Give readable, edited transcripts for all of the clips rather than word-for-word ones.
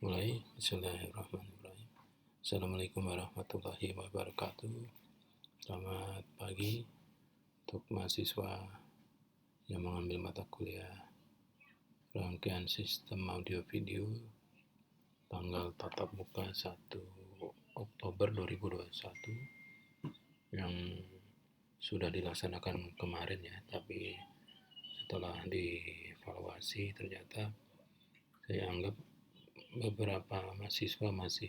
Mulai, bismillahirrahmanirrahim. Assalamualaikum warahmatullahi wabarakatuh. Selamat pagi untuk mahasiswa yang mengambil mata kuliah rangkaian sistem audio video tanggal tatap muka 1 Oktober 2021 yang sudah dilaksanakan kemarin ya, tapi setelah dievaluasi ternyata saya anggap beberapa mahasiswa masih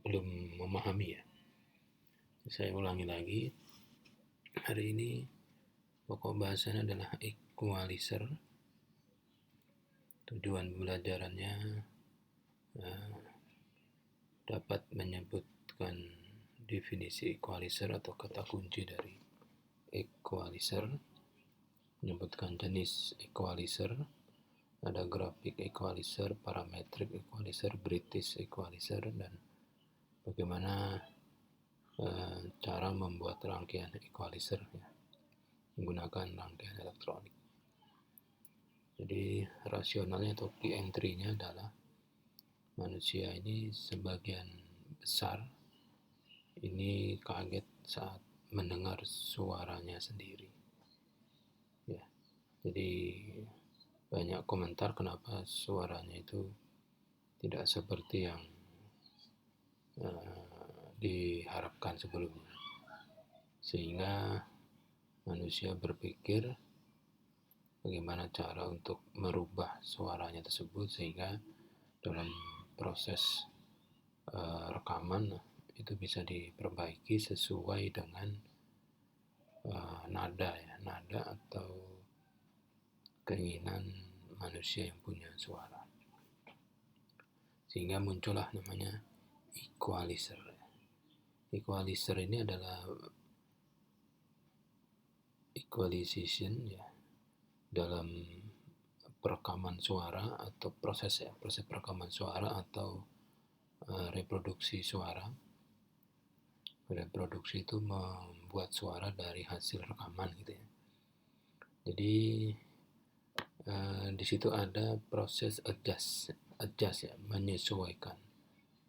belum memahami ya. Saya ulangi lagi, hari ini pokok bahasannya adalah equalizer. Tujuan pembelajarannya dapat menyebutkan definisi equalizer atau kata kunci dari equalizer, menyebutkan jenis equalizer, ada grafik equalizer, parametric equalizer, British equalizer, dan bagaimana cara membuat rangkaian equalizer ya, menggunakan rangkaian elektronik. Jadi rasionalnya atau key entry-nya adalah manusia ini sebagian besar ini kaget saat mendengar suaranya sendiri ya. Jadi banyak komentar kenapa suaranya itu tidak seperti yang diharapkan sebelumnya, sehingga manusia berpikir bagaimana cara untuk merubah suaranya tersebut sehingga dalam proses rekaman itu bisa diperbaiki sesuai dengan nada atau keinginan manusia yang punya suara, sehingga muncullah namanya equalizer. Equalizer ini adalah equalization ya dalam perekaman suara atau proses perekaman suara atau reproduksi suara. Reproduksi itu membuat suara dari hasil rekaman gitu ya. Jadi di situ ada proses adjust ya, menyesuaikan.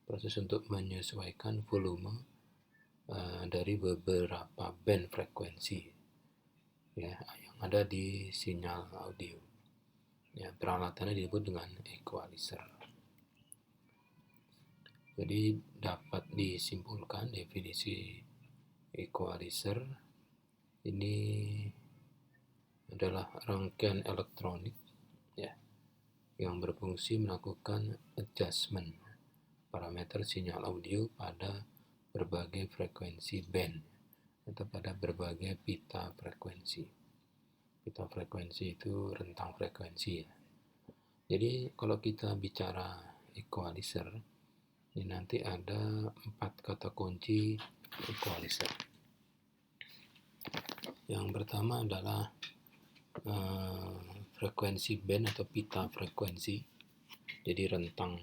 Proses untuk menyesuaikan volume dari beberapa band frekuensi ya yang ada di sinyal audio. Ya, peralatannya disebut dengan equalizer. Jadi dapat disimpulkan definisi equalizer ini adalah rangkaian elektronik ya yang berfungsi melakukan adjustment parameter sinyal audio pada berbagai frekuensi band atau pada berbagai pita frekuensi. Pita frekuensi itu rentang frekuensi ya. Jadi kalau kita bicara equalizer, ini nanti ada 4 kata kunci equalizer. Yang pertama adalah frekuensi band atau pita frekuensi. Jadi rentang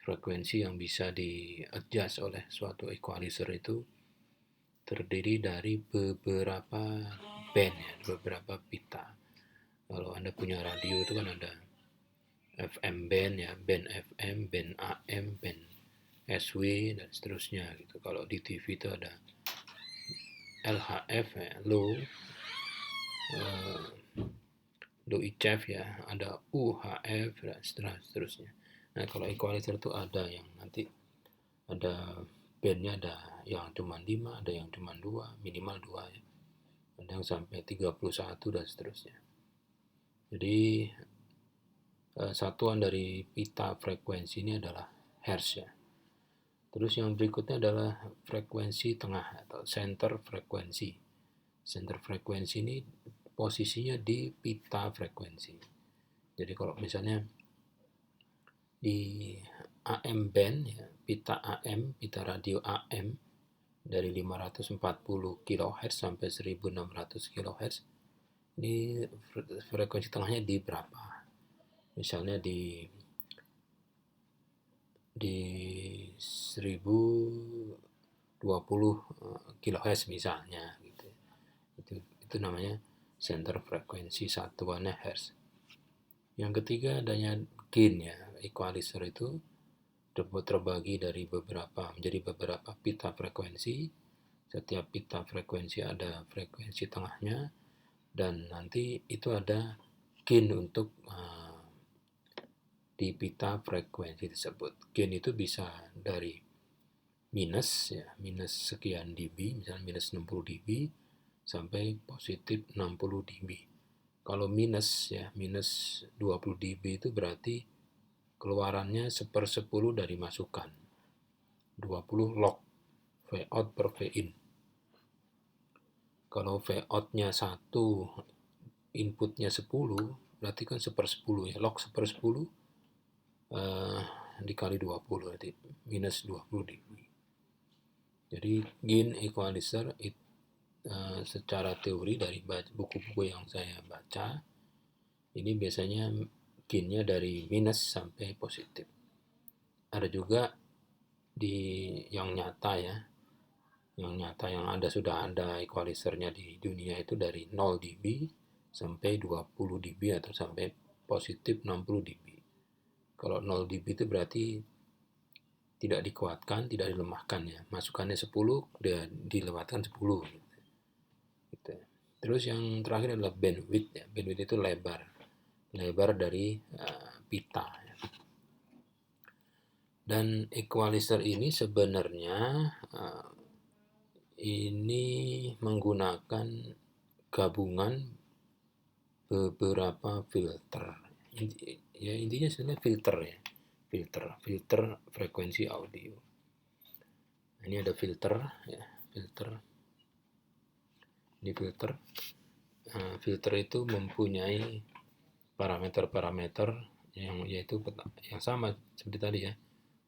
frekuensi yang bisa di-adjust oleh suatu equalizer itu terdiri dari beberapa band ya, beberapa pita. Kalau Anda punya radio itu kan ada FM band ya, band FM, band AM, band SW dan seterusnya gitu. Kalau di TV itu ada LHF ya, low HF ya, ada UHF dan seterusnya. Nah kalau equalizer itu ada yang nanti ada bandnya, ada yang cuma 5, ada yang cuma 2, minimal 2 ya, ada yang sampai 31 dan seterusnya. Jadi satuan dari pita frekuensi ini adalah hertz ya. Terus yang berikutnya adalah frekuensi tengah atau center frekuensi. Center frekuensi ini posisinya di pita frekuensi. Jadi kalau misalnya di AM band ya, pita AM, pita radio AM dari 540 kHz sampai 1600 kHz, ini frekuensi tengahnya di berapa? Misalnya di 1020 kHz misalnya gitu. Itu namanya center frekuensi satuannya hertz. Yang ketiga adanya gain ya, equalizer itu terbagi menjadi beberapa pita frekuensi. Setiap pita frekuensi ada frekuensi tengahnya, dan nanti itu ada gain untuk di pita frekuensi tersebut. Gain itu bisa dari minus sekian dB, misalnya minus 60 dB sampai positif 60 dB. Kalau minus 20 dB itu berarti keluarannya 1/10 dari masukan. 20 log V out per V in. Kalau V out-nya 1, inputnya 10, berarti kan 1/10 ya. Log 1/10 dikali 20, berarti minus 20 dB. Jadi gain equalizer secara teori dari buku-buku yang saya baca, ini biasanya gainnya dari minus sampai positif. Ada juga yang nyata ya, yang sudah ada equalizernya di dunia itu dari 0 dB sampai 20 dB atau sampai positif 60 dB. Kalau 0 dB itu berarti tidak dikuatkan, tidak dilemahkan ya. Masukannya 10, dia dilewatkan 10. Gitu. Terus yang terakhir adalah bandwidth ya. Bandwidth itu lebar dari pita. Ya. Dan equalizer ini sebenarnya ini menggunakan gabungan beberapa filter. Intinya sebenarnya filter ya. Filter frekuensi audio. Ini ada filter ya, Ini filter. Filter itu mempunyai parameter-parameter yaitu yang sama seperti tadi ya.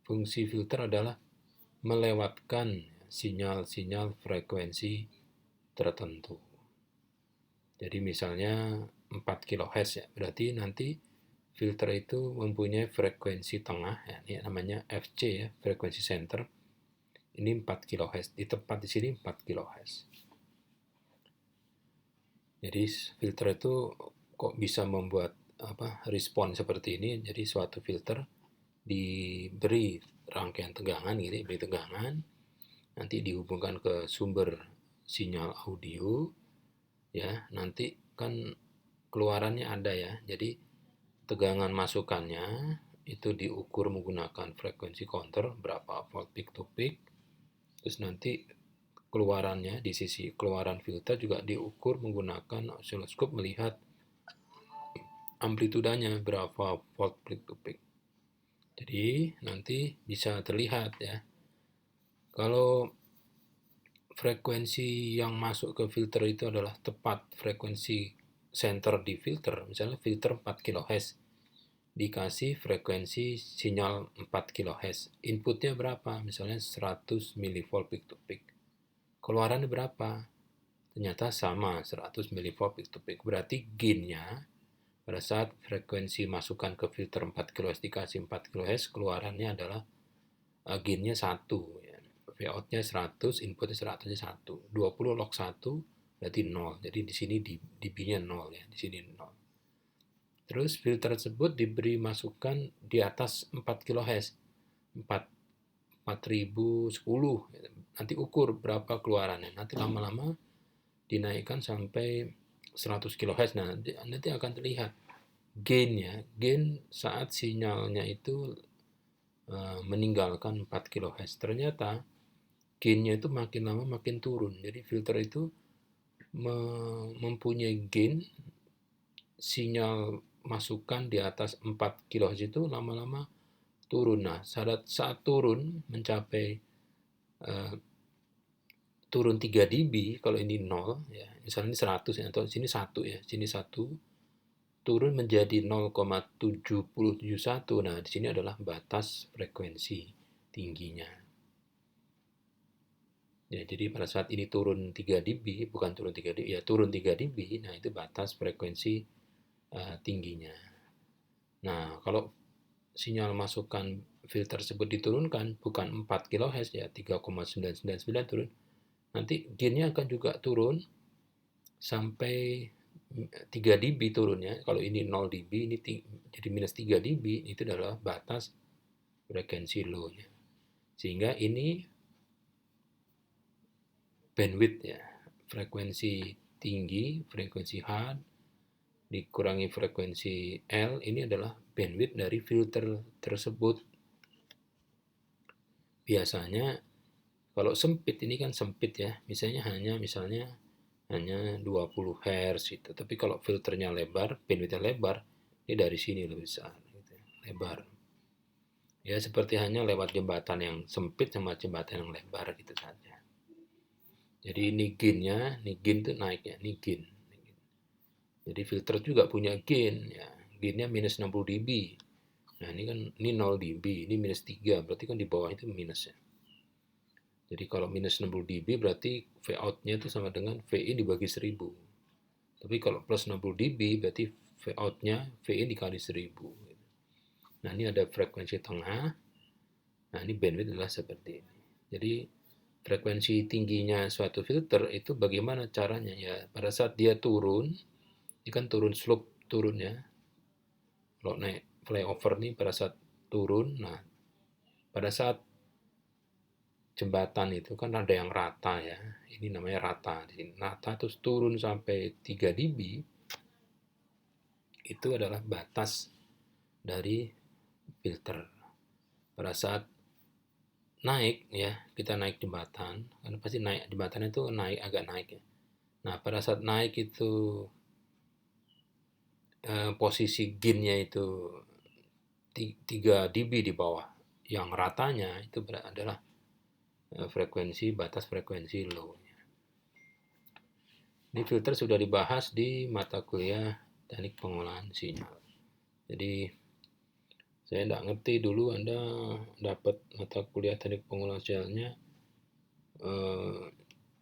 Fungsi filter adalah melewatkan sinyal-sinyal frekuensi tertentu. Jadi misalnya 4 kHz ya, berarti nanti filter itu mempunyai frekuensi tengah ya, ini namanya FC ya, frekuensi center. Ini 4 kHz, di tempat di sini 4 kHz. Jadi filter itu kok bisa membuat respon seperti ini. Jadi suatu filter diberi rangkaian tegangan gitu, beri tegangan, nanti dihubungkan ke sumber sinyal audio ya, nanti kan keluarannya ada ya. Jadi tegangan masukannya itu diukur menggunakan frekuensi counter berapa volt peak to peak. Terus nanti keluarannya di sisi keluaran filter juga diukur menggunakan osiloskop, melihat amplitudanya berapa volt peak to peak. Jadi nanti bisa terlihat ya, kalau frekuensi yang masuk ke filter itu adalah tepat frekuensi center di filter, misalnya filter 4 kHz, dikasih frekuensi sinyal 4 kHz, inputnya berapa? Misalnya 100 mV peak to peak. Keluarannya berapa? Ternyata sama, 100 mV peak to peak. Berarti gainnya pada saat frekuensi masukan ke filter 4 kHz dikasih 4 kHz, keluarannya adalah gainnya 1. Ya. V-outnya 100, inputnya 100-nya 1. 20 log 1 berarti 0. Jadi di sini dB-nya 0 ya, di sini 0. Terus filter tersebut diberi masukan di atas 4 kHz. 4010. Nanti ukur berapa keluarannya. Nanti lama-lama dinaikkan sampai 100 kHz. Nah, nanti akan terlihat gain saat sinyalnya itu meninggalkan 4 kHz. Ternyata gainnya itu makin lama makin turun. Jadi filter itu mempunyai gain sinyal masukan di atas 4 kHz itu lama-lama turun. Nah, saat turun mencapai turun 3 dB, kalau ini 0 ya, misalnya ini 100 ya, atau sini 1 ya, sini 1, turun menjadi 0,771. Nah, di sini adalah batas frekuensi tingginya. Ya, jadi pada saat ini turun 3 dB, bukan turun 3 dB, ya turun 3 dB, nah itu batas frekuensi tingginya. Nah, kalau sinyal masukan filter tersebut diturunkan bukan 4 kHz ya, 3,999 turun, nanti gainnya akan juga turun sampai 3 dB turunnya. Kalau ini 0 dB, ini jadi minus 3 dB, itu adalah batas frekuensi low-nya. Sehingga ini bandwidth ya, frekuensi tinggi, frekuensi hard, dikurangi frekuensi L, ini adalah bandwidth dari filter tersebut. Biasanya kalau sempit ini kan sempit ya, misalnya hanya 20 Hz gitu. Tapi kalau filternya lebar, bandwidthnya lebar, ini dari sini lebih besar, gitu, lebar. Ya seperti hanya lewat jembatan yang sempit sama jembatan yang lebar gitu saja. Jadi ini gain-nya, ini gain itu naik ya, ini gain. Jadi filter juga punya gain ya, gainnya minus 60 dB. Nah ini kan ini 0 dB, ini minus 3, berarti kan di bawah itu minus ya. Jadi kalau minus 60 dB berarti V out-nya itu sama dengan VI dibagi 1000. Tapi kalau plus 60 dB berarti V out-nya VI dikali 1000. Nah ini ada frekuensi tengah. Nah ini bandwidth adalah seperti ini. Jadi frekuensi tingginya suatu filter itu bagaimana caranya ya, pada saat dia turun, ini kan turun slope turunnya. Kalau naik flyover nih pada saat turun, nah pada saat jembatan itu kan ada yang rata ya, ini namanya rata. Di sini rata terus turun sampai 3 dB, itu adalah batas dari filter. Pada saat naik ya, kita naik jembatan, kan pasti naik jembatan itu naik agak naik ya. Nah pada saat naik itu posisi gain-nya itu 3 dB di bawah, yang ratanya itu adalah frekuensi batas frekuensi low. Ini filter sudah dibahas di mata kuliah teknik pengolahan sinyal. Jadi saya tidak ngerti dulu Anda dapat mata kuliah teknik pengolahan sinyalnya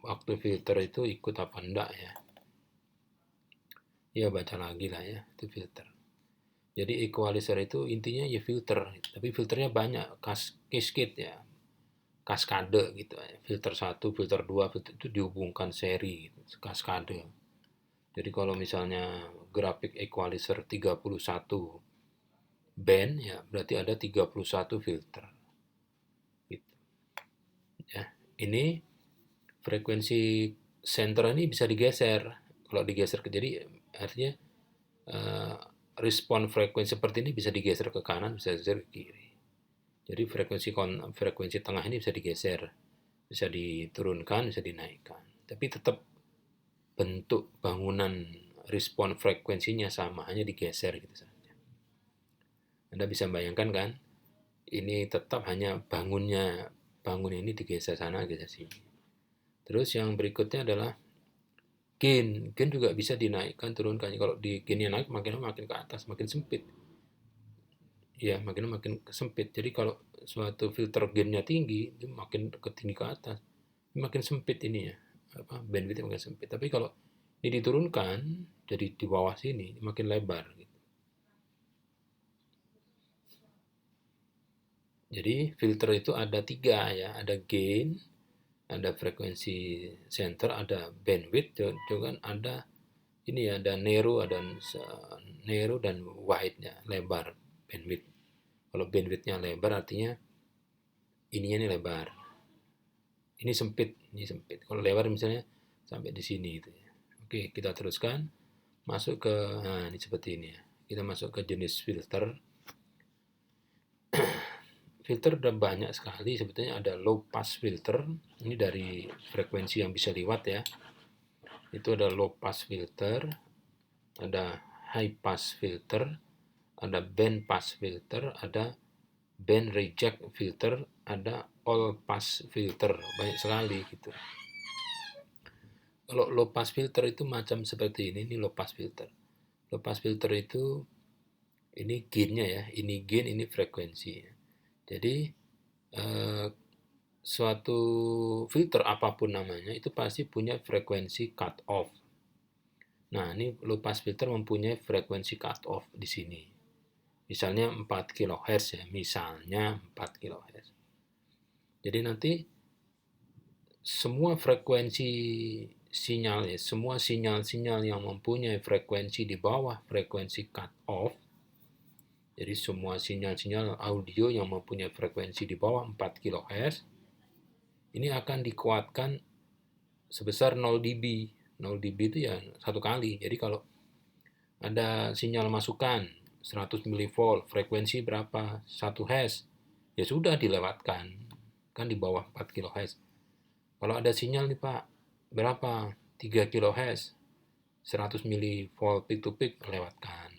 waktu filter itu ikut apa enggak ya. Ya baca lagi lah ya, itu filter. Jadi equalizer itu intinya ya filter, tapi filternya banyak, cascade ya, kaskade gitu ya. Filter 1, filter 2, filter itu dihubungkan seri gitu, kaskade. Jadi kalau misalnya grafik equalizer 31 band ya berarti ada 31 filter. Gitu. Ya, ini frekuensi center ini bisa digeser. Kalau digeser jadi artinya respon frekuensi seperti ini bisa digeser ke kanan, bisa digeser ke kiri. Jadi frekuensi tengah ini bisa digeser, bisa diturunkan, bisa dinaikkan. Tapi tetap bentuk bangunan respon frekuensinya sama, hanya digeser gitu saja. Anda bisa bayangkan kan, ini tetap hanya bangun ini digeser sana, geser sini. Terus yang berikutnya adalah gain juga bisa dinaikkan, turunkan. Kalau di gainnya naik, makin ke atas, makin sempit. Ya, makin sempit. Jadi kalau suatu filter gainnya tinggi, itu makin tinggi ke atas, makin sempit ini ya, bandwidthnya makin sempit. Tapi kalau ini diturunkan, jadi di bawah sini, makin lebar. Gitu. Jadi filter itu ada 3 ya, ada gain, ada frekuensi center, ada bandwidth, juga ada ini ya, ada narrow dan wide-nya, lebar bandwidth. Kalau bandwidth-nya lebar artinya ininya ini lebar. Ini sempit. Kalau lebar misalnya sampai di sini itu ya. Oke, kita teruskan masuk ke ini seperti ini ya. Kita masuk ke jenis filter. Filter udah banyak sekali, sebetulnya ada low pass filter. Ini dari frekuensi yang bisa liwat ya. Itu ada low pass filter, ada high pass filter, ada band pass filter, ada band reject filter, ada all pass filter, banyak sekali gitu. Kalau low pass filter itu macam seperti ini low pass filter. Low pass filter itu ini gain-nya ya, ini gain, ini frekuensi. Jadi suatu filter apapun namanya itu pasti punya frekuensi cut off. Nah, ini low pass filter mempunyai frekuensi cut off di sini. Misalnya 4 kHz ya, misalnya 4 kHz. Jadi nanti semua frekuensi sinyal ya, semua sinyal-sinyal yang mempunyai frekuensi di bawah frekuensi cut off, jadi semua sinyal-sinyal audio yang mempunyai frekuensi di bawah 4 kHz, ini akan dikuatkan sebesar 0 dB. 0 dB itu ya 1 kali. Jadi kalau ada sinyal masukan 100 mV, frekuensi berapa? 1 Hz. Ya sudah dilewatkan. Kan di bawah 4 kHz. Kalau ada sinyal nih Pak, berapa? 3 kHz. 100 mV peak to peak lewatkan.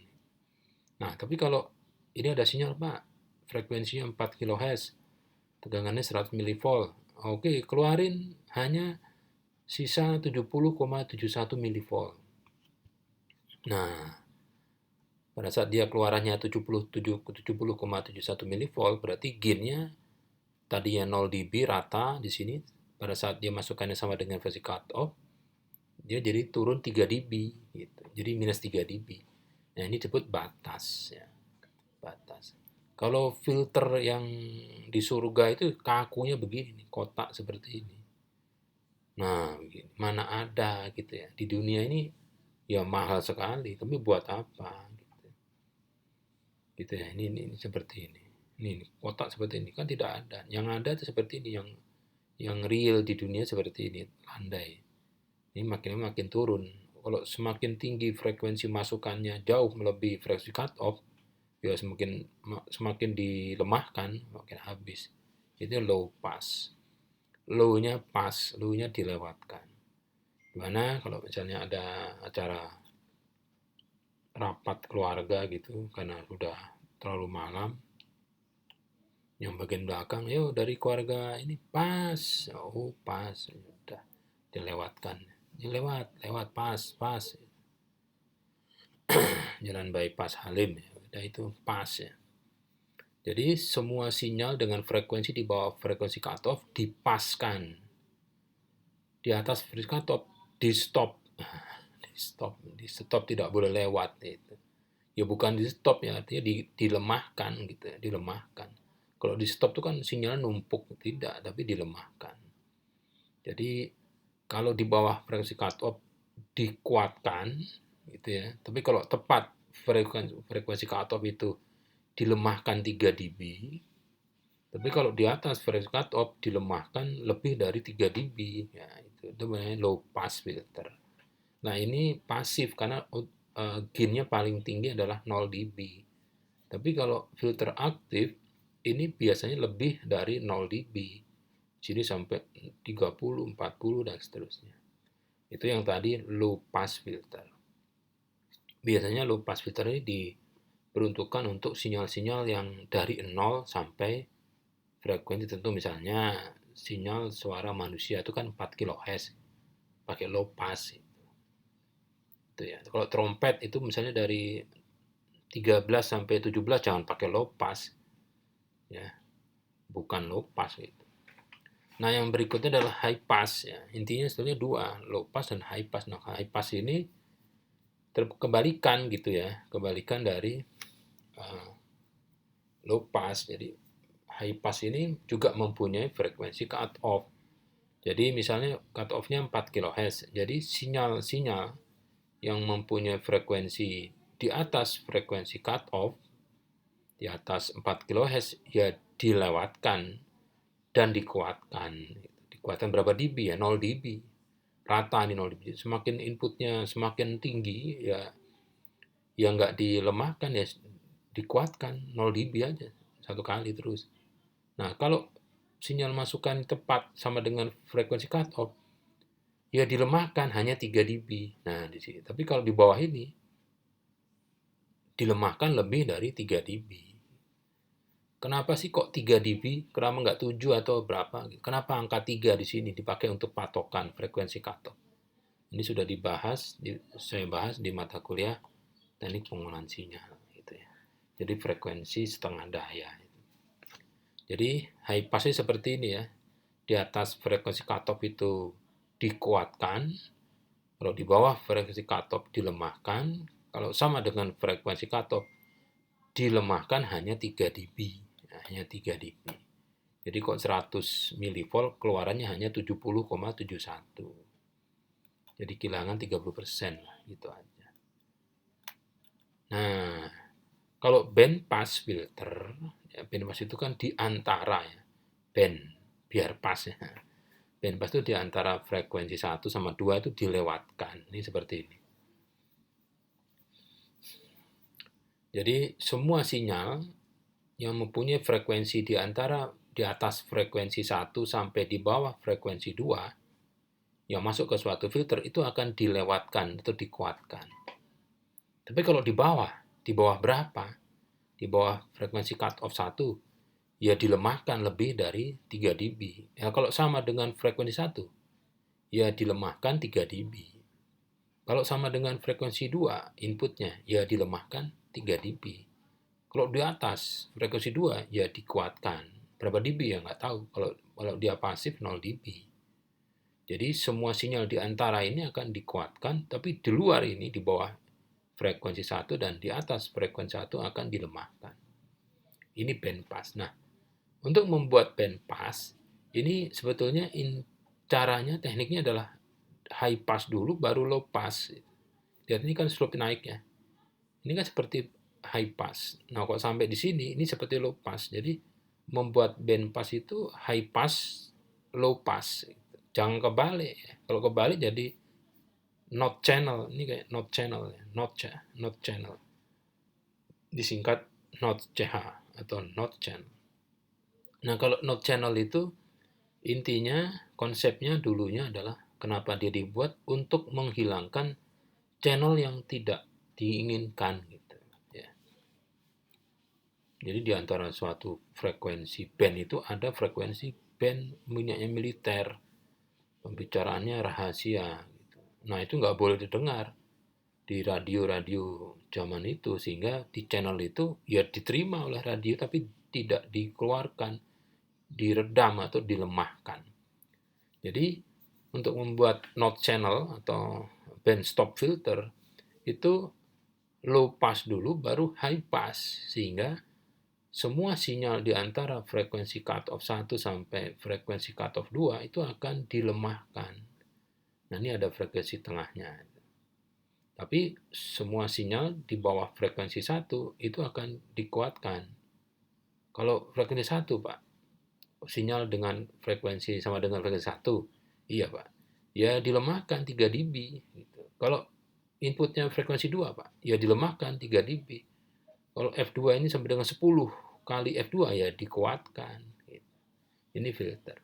Nah, tapi kalau ini ada sinyal Pak, frekuensinya 4 kHz, tegangannya 100 mV. Oke, keluarin hanya sisa 70,71 mV. Nah, pada saat dia keluarannya 70,71 mV, berarti gainnya tadinya 0 dB rata di sini. Pada saat dia masukkannya sama dengan versi cut off, dia jadi turun 3 dB gitu. Jadi minus 3 dB. Nah, ini disebut batas ya. Batas. Kalau filter yang di surga itu kakunya begini, kotak seperti ini. Nah, begini. Mana ada gitu ya. Di dunia ini ya mahal sekali, tapi buat apa? Gitu ya, ini seperti ini. Ini kotak seperti ini kan tidak ada. Yang ada itu seperti ini, yang real di dunia seperti ini, landai. Ini makin turun. Kalau semakin tinggi frekuensi masukannya jauh melebihi frekuensi cut off, ya semakin dilemahkan, makin habis. Itu low pass. Low-nya pas, low-nya dilewatkan. Gimana kalau misalnya ada acara rapat keluarga gitu, karena sudah terlalu malam, yang bagian belakang, yuk dari keluarga ini pas, oh pas, udah dilewatkan, lewat pas, jalan bypass Halim, ya udah itu pas ya. Jadi semua sinyal dengan frekuensi di bawah frekuensi cutoff dipaskan, di atas frekuensi cutoff di stop, di stop tidak boleh lewat itu. Ya bukan di stop ya, artinya dilemahkan gitu ya, dilemahkan. Kalau di stop itu kan sinyalnya numpuk, tidak, tapi dilemahkan. Jadi kalau di bawah frekuensi cutoff dikuatkan gitu ya, tapi kalau tepat frekuensi cutoff itu dilemahkan 3 dB, tapi kalau di atas frekuensi cutoff dilemahkan lebih dari 3 dB, ya itu namanya low pass filter. Nah ini pasif karena gainnya paling tinggi adalah 0 dB. Tapi kalau filter aktif ini biasanya lebih dari 0 dB. Sini sampai 30, 40 dan seterusnya. Itu yang tadi low pass filter. Biasanya low pass filter ini diperuntukkan untuk sinyal-sinyal yang dari 0 sampai frekuensi tertentu, misalnya sinyal suara manusia itu kan 4 kHz pakai low pass. Itu ya. Kalau trompet itu misalnya dari 13 sampai 17 jangan pakai low pass. Ya. Bukan low pass gitu. Nah, yang berikutnya adalah high pass ya. Intinya sebetulnya dua, low pass dan high pass. Nah, high pass ini kebalikan gitu ya. Kebalikan dari low pass. Jadi high pass ini juga mempunyai frekuensi cut off. Jadi misalnya cut off-nya 4 kHz. Jadi sinyal-sinyal yang mempunyai frekuensi di atas frekuensi cut off, di atas 4 kHz, ya dilewatkan dan dikuatkan. Dikuatkan berapa dB ya? 0 dB. Rata nih 0 dB. Semakin inputnya semakin tinggi, ya nggak dilemahkan, ya dikuatkan 0 dB aja. Satu kali terus. Nah, kalau sinyal masukan tepat sama dengan frekuensi cut off, ya dilemahkan hanya 3 dB. Nah, di sini. Tapi kalau di bawah ini dilemahkan lebih dari 3 dB. Kenapa sih kok 3 dB? Kenapa nggak 7 atau berapa? Kenapa angka 3 di sini dipakai untuk patokan frekuensi cutoff? Ini sudah saya bahas di mata kuliah teknik pengolahan sinyal gitu ya. Jadi frekuensi setengah daya. Jadi high passnya seperti ini ya. Di atas frekuensi cutoff itu dikuatkan, kalau di bawah frekuensi cutoff dilemahkan, kalau sama dengan frekuensi cutoff dilemahkan hanya 3 dB. Hanya 3 dB. Jadi kok 100 mV keluarannya hanya 70,71. Jadi kehilangan 30% lah, gitu aja. Nah, kalau band pass filter, ya band pass itu kan di antara ya, band biar pas ya. Band pass itu di antara frekuensi 1 sama 2 itu dilewatkan. Ini seperti ini. Jadi semua sinyal yang mempunyai frekuensi di atas frekuensi 1 sampai di bawah frekuensi 2 yang masuk ke suatu filter itu akan dilewatkan atau dikuatkan. Tapi kalau di bawah berapa? Di bawah frekuensi cut off 1, ya dilemahkan lebih dari 3 dB. Ya, kalau sama dengan frekuensi 1, ya dilemahkan 3 dB. Kalau sama dengan frekuensi 2 inputnya, ya dilemahkan 3 dB. Kalau di atas frekuensi 2, ya dikuatkan. Berapa dB ya nggak tahu. Kalau dia pasif 0 dB. Jadi semua sinyal di antara ini akan dikuatkan, tapi di luar ini, di bawah frekuensi 1 dan di atas frekuensi 1 akan dilemahkan. Ini band pass. Nah, untuk membuat band pass, ini sebetulnya caranya, tekniknya adalah high pass dulu, baru low pass. Lihat ini kan slope naik ya. Ini kan seperti high pass. Nah, kok sampai di sini, ini seperti low pass. Jadi, membuat band pass itu high pass, low pass. Jangan kebalik. Kalau kebalik jadi not channel. Ini kayak not channel. Not channel. Disingkat not CH atau not channel. Nah, kalau not channel itu intinya, konsepnya dulunya adalah kenapa dia dibuat untuk menghilangkan channel yang tidak diinginkan gitu ya. Jadi di antara suatu frekuensi band itu ada frekuensi band minyaknya militer. Pembicaraannya rahasia gitu. Nah, itu nggak boleh didengar di radio-radio zaman itu, sehingga di channel itu ya diterima oleh radio tapi tidak dikeluarkan, diredam atau dilemahkan. Jadi untuk membuat not channel atau band stop filter itu low pass dulu baru high pass, sehingga semua sinyal di antara frekuensi cut off 1 sampai frekuensi cut off 2 itu akan dilemahkan. Nah, ini ada frekuensi tengahnya. Tapi semua sinyal di bawah frekuensi 1 itu akan dikuatkan. Kalau frekuensi 1, Pak, sinyal dengan frekuensi sama dengan frekuensi 1, iya, Pak, ya dilemahkan 3 dB. Gitu. Kalau inputnya frekuensi 2, Pak, ya dilemahkan 3 dB. Kalau F2 ini sampai dengan 10 kali F2 ya dikuatkan. Ini filter.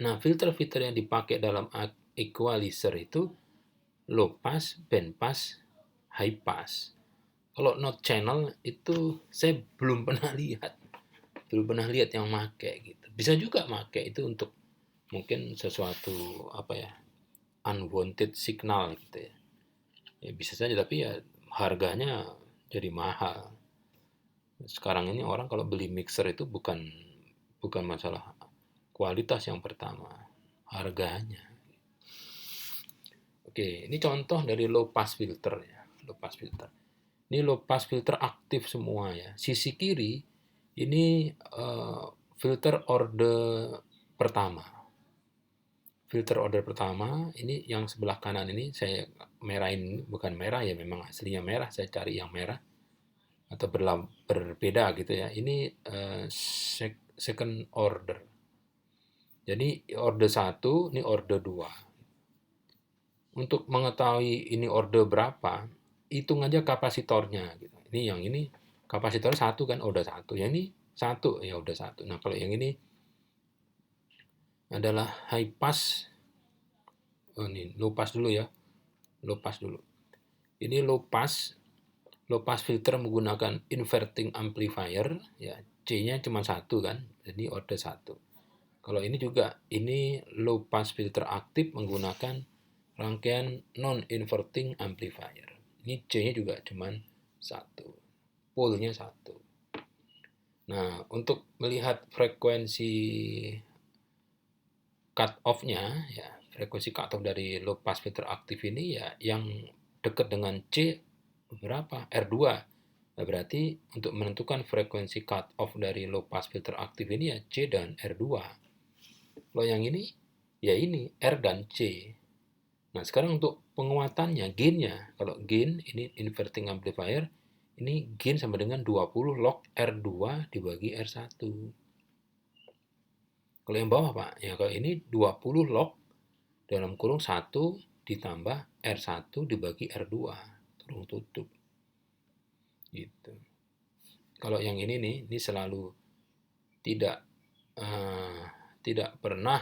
Nah, filter-filter yang dipakai dalam equalizer itu low pass, band pass, high pass. Kalau not channel itu saya belum pernah lihat. Belum pernah lihat yang make gitu. Bisa juga make itu untuk mungkin sesuatu unwanted signal gitu ya. Ya bisa saja, tapi ya harganya jadi mahal. Sekarang ini orang kalau beli mixer itu bukan masalah kualitas yang pertama, harganya. Oke, ini contoh dari low pass filter ya, low pass filter. Ini low pass filter aktif semua ya. Sisi kiri ini filter order pertama. Filter order pertama, ini yang sebelah kanan ini saya merahin, bukan merah ya, memang aslinya merah, saya cari yang merah atau berbeda gitu ya. Ini second order. Jadi order 1, ini order 2. Untuk mengetahui ini order berapa, hitung aja kapasitornya gitu. Ini yang ini kapasitor 1 kan, order 1. Yang ini 1 ya order 1. Nah, kalau yang ini adalah high pass. Oh, ini low pass dulu ya. Low pass dulu. Ini low pass filter menggunakan inverting amplifier ya. C-nya cuma 1 kan. Jadi order 1. Kalau ini juga, ini low pass filter aktif menggunakan rangkaian non-inverting amplifier. Ini C-nya juga cuma 1. Pole-nya 1. Nah, untuk melihat frekuensi cut off-nya, ya, frekuensi cut off dari low pass filter aktif ini ya yang dekat dengan C berapa? R2. Nah, berarti untuk menentukan frekuensi cut off dari low pass filter aktif ini ya C dan R2. Kalau yang ini, ya ini R dan C. Nah, sekarang untuk penguatannya, gainnya, kalau gain ini inverting amplifier, ini gain sama dengan 20 log R2 dibagi R1. Kalau yang bawah Pak, ya kalau ini 20 log dalam kurung 1 ditambah R1 dibagi R2, kurung tutup. Gitu. Kalau yang ini nih, ini selalu tidak eh, tidak pernah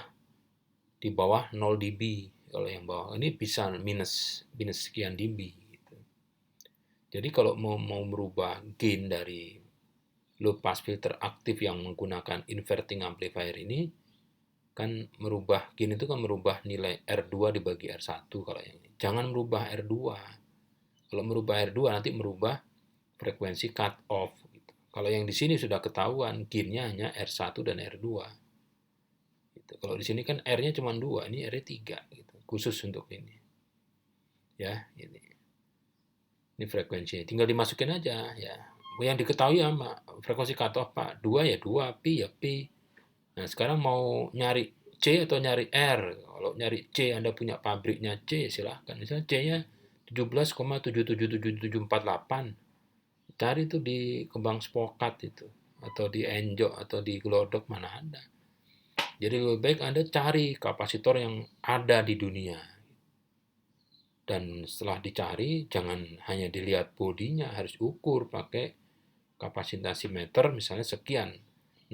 di bawah 0 dB. Kalau yang bawah ini bisa minus sekian dB. Gitu. Jadi kalau mau merubah gain dari low pass filter aktif yang menggunakan inverting amplifier ini, kan merubah gain itu kan merubah nilai R2 dibagi R1 kalau yang ini. Jangan merubah R2. Kalau merubah R2 nanti merubah frekuensi cut off. Gitu. Kalau yang di sini sudah ketahuan gainnya hanya R1 dan R2. Gitu. Kalau di sini kan R-nya cuma 2, ini R-nya 3 gitu. Khusus untuk ini. Ya, ini. Ini frekuensinya. Tinggal dimasukin aja ya. Yang diketahui sama frekuensi cut off Pak, 2 ya 2, pi ya pi. Nah, sekarang mau nyari C atau nyari R. Kalau nyari C Anda punya pabriknya C, silahkan. Misalnya C-nya 17,777748. Cari itu di Kembang Spokat itu, atau di Enjok, atau di Glodok, mana ada. Jadi lebih baik Anda cari kapasitor yang ada di dunia. Dan setelah dicari, jangan hanya dilihat bodinya, harus ukur pakai kapasitasimeter misalnya sekian.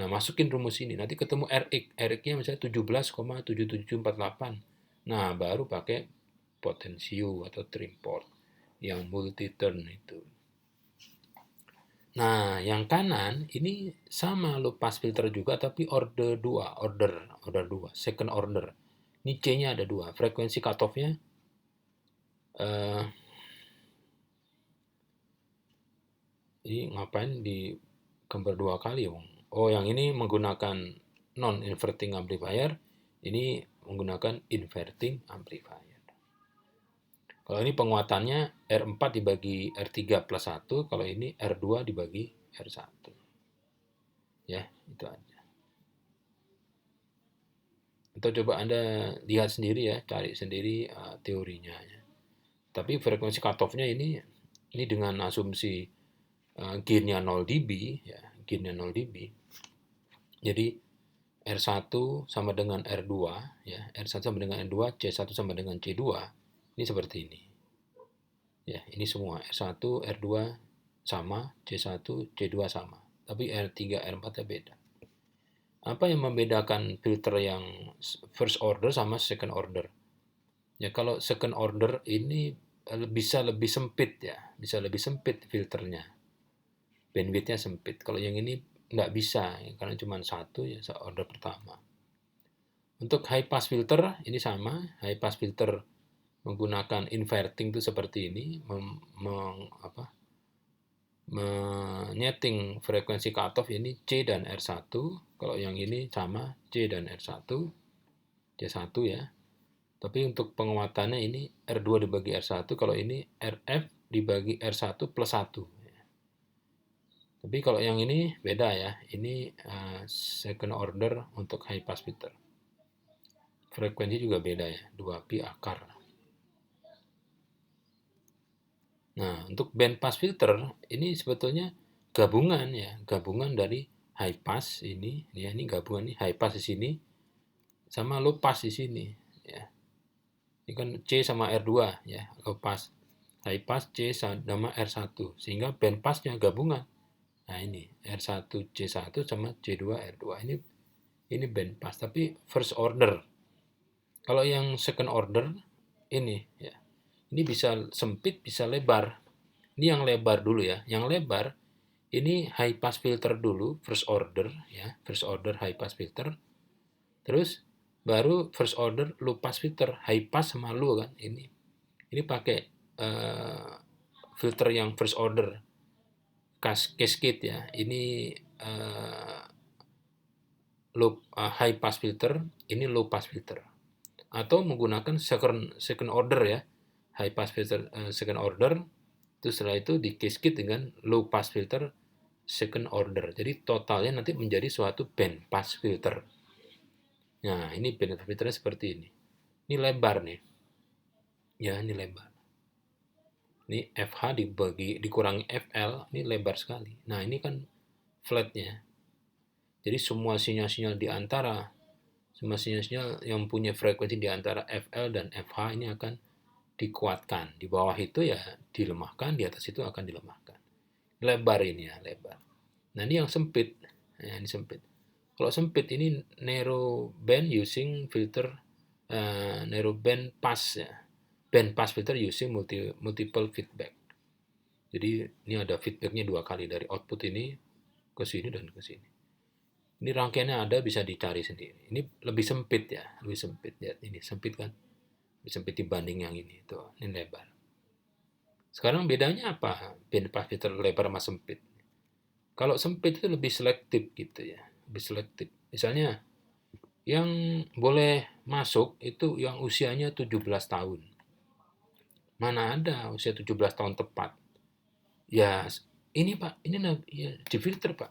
Nah, masukin rumus ini, nanti ketemu RX. RX-nya misalnya 17,7748. Nah, baru pakai potensio atau trim port yang multi turn itu. Nah, yang kanan ini sama low pass filter juga tapi order 2, order 2, second order. Ini C-nya ada 2, frekuensi cutoff-nya ini ngapain di gambar 2 kali, Bang? Oh, yang ini menggunakan non inverting amplifier, ini menggunakan inverting amplifier. Kalau ini penguatannya R4 dibagi R3 plus 1, kalau ini R2 dibagi R1. Ya, itu aja. Atau coba Anda lihat sendiri ya, cari sendiri teorinya. Ya. Tapi frekuensi cutoff-nya ini dengan asumsi gain-nya 0 dB, ya, gain-nya 0 dB. Jadi R1 sama dengan R2, ya, R1 sama dengan R2, C1 sama dengan C2. Ini seperti ini. Ya, ini semua R1, R2 sama, C1, C2 sama. Tapi R3, R4 beda. Apa yang membedakan filter yang first order sama second order? Ya, kalau second order ini bisa lebih sempit ya, bisa lebih sempit filternya. Bandwidth-nya sempit. Kalau yang ini nggak bisa, ya, karena cuma satu ya order pertama. Untuk high pass filter ini sama, high pass filter menggunakan inverting itu seperti ini, menyeting frekuensi cutoff ini C dan R1. Kalau yang ini sama C dan R1, C1 ya. Tapi untuk penguatannya ini R2 dibagi R1, kalau ini RF dibagi R1 plus 1. Tapi kalau yang ini beda ya, ini second order untuk high pass filter. Frekuensi juga beda ya, 2pi akar. Nah, untuk band pass filter ini sebetulnya gabungan ya, gabungan dari high pass ini, ya ini gabungan nih high pass di sini sama low pass di sini ya. Ini kan C sama R2 ya, low pass. High pass C sama R1 sehingga band passnya gabungan. Nah, ini R1 C1 sama C2 R2. Ini band pass tapi first order. Kalau yang second order ini ya. Ini bisa sempit, bisa lebar. Ini yang lebar dulu ya. Yang lebar ini high pass filter dulu, first order ya, first order high pass filter. Terus baru first order low pass filter, high pass sama low kan ini. Ini pakai filter yang first order cascade ya. Ini high pass filter, ini low pass filter. Atau menggunakan second order ya. High pass filter second order, itu setelah itu di cascade dengan low pass filter second order. Jadi totalnya nanti menjadi suatu band pass filter. Nah, ini band pass filternya seperti ini. Ini lebar nih. Ya, ini lebar. Ini FH dikurangi FL, ini lebar sekali. Nah, ini kan flatnya. Jadi semua sinyal-sinyal yang punya frekuensi di antara FL dan FH ini akan dikuatkan. Di bawah itu ya dilemahkan, di atas itu akan dilemahkan. Lebar ini ya, lebar. Nah, ini yang sempit. Nah, ini sempit. Kalau sempit ini narrow band using filter, narrow band pass ya. Band pass filter using multiple feedback. Jadi ini ada feedbacknya 2 kali dari output ini ke sini dan ke sini. Ini rangkaiannya ada, bisa dicari sendiri. Ini lebih sempit ya, lebih sempit. Lihat ini sempit kan, lebih sempit dibanding yang ini. Tuh, ini lebar. Sekarang bedanya apa? Band pass filter lebar sama sempit. Kalau sempit itu lebih selektif gitu ya, lebih selektif. Misalnya yang boleh masuk itu yang usianya 17 tahun. Mana ada usia 17 tahun tepat? Ya, ini Pak, ini ya, difilter Pak.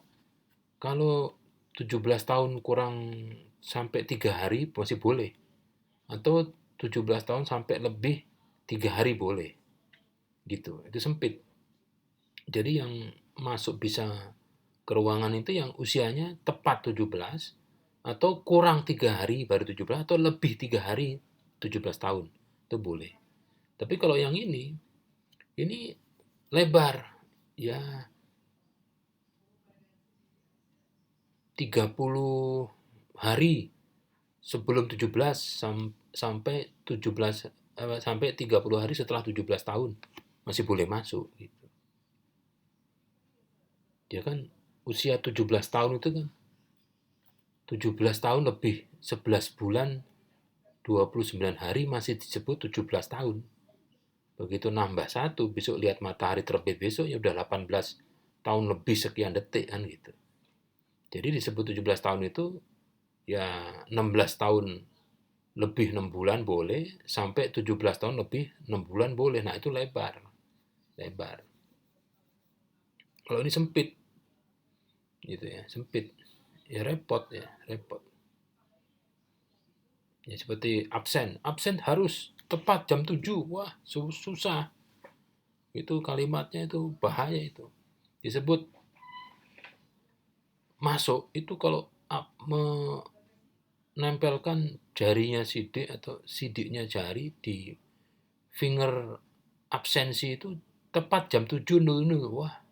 Kalau 17 tahun kurang sampai 3 hari masih boleh. Atau 17 tahun sampai lebih 3 hari boleh. Gitu, itu sempit. Jadi yang masuk bisa ke ruangan itu yang usianya tepat 17 atau kurang 3 hari baru 17 atau lebih 3 hari 17 tahun. Itu boleh. Tapi kalau yang ini lebar. Ya 30 hari sebelum 17 sampai 17 sampai 30 hari setelah 17 tahun masih boleh masuk gitu. Dia kan usia 17 tahun itu kan 17 tahun lebih 11 bulan 29 hari masih disebut 17 tahun. Begitu nambah 1, besok lihat matahari terbit besok ya udah 18 tahun lebih sekian detik kan gitu. Jadi disebut 17 tahun itu ya 16 tahun lebih 6 bulan boleh, sampai 17 tahun lebih 6 bulan boleh. Nah, itu lebar. Lebar. Kalau ini sempit, gitu ya, sempit. Ya repot ya, repot. Ya seperti absen. Absen harus tepat jam 7. Wah, susah. Itu kalimatnya itu bahaya itu. Disebut masuk itu kalau menempelkan jarinya sidik atau sidiknya jari di finger absensi itu tepat jam 7.00. Wah,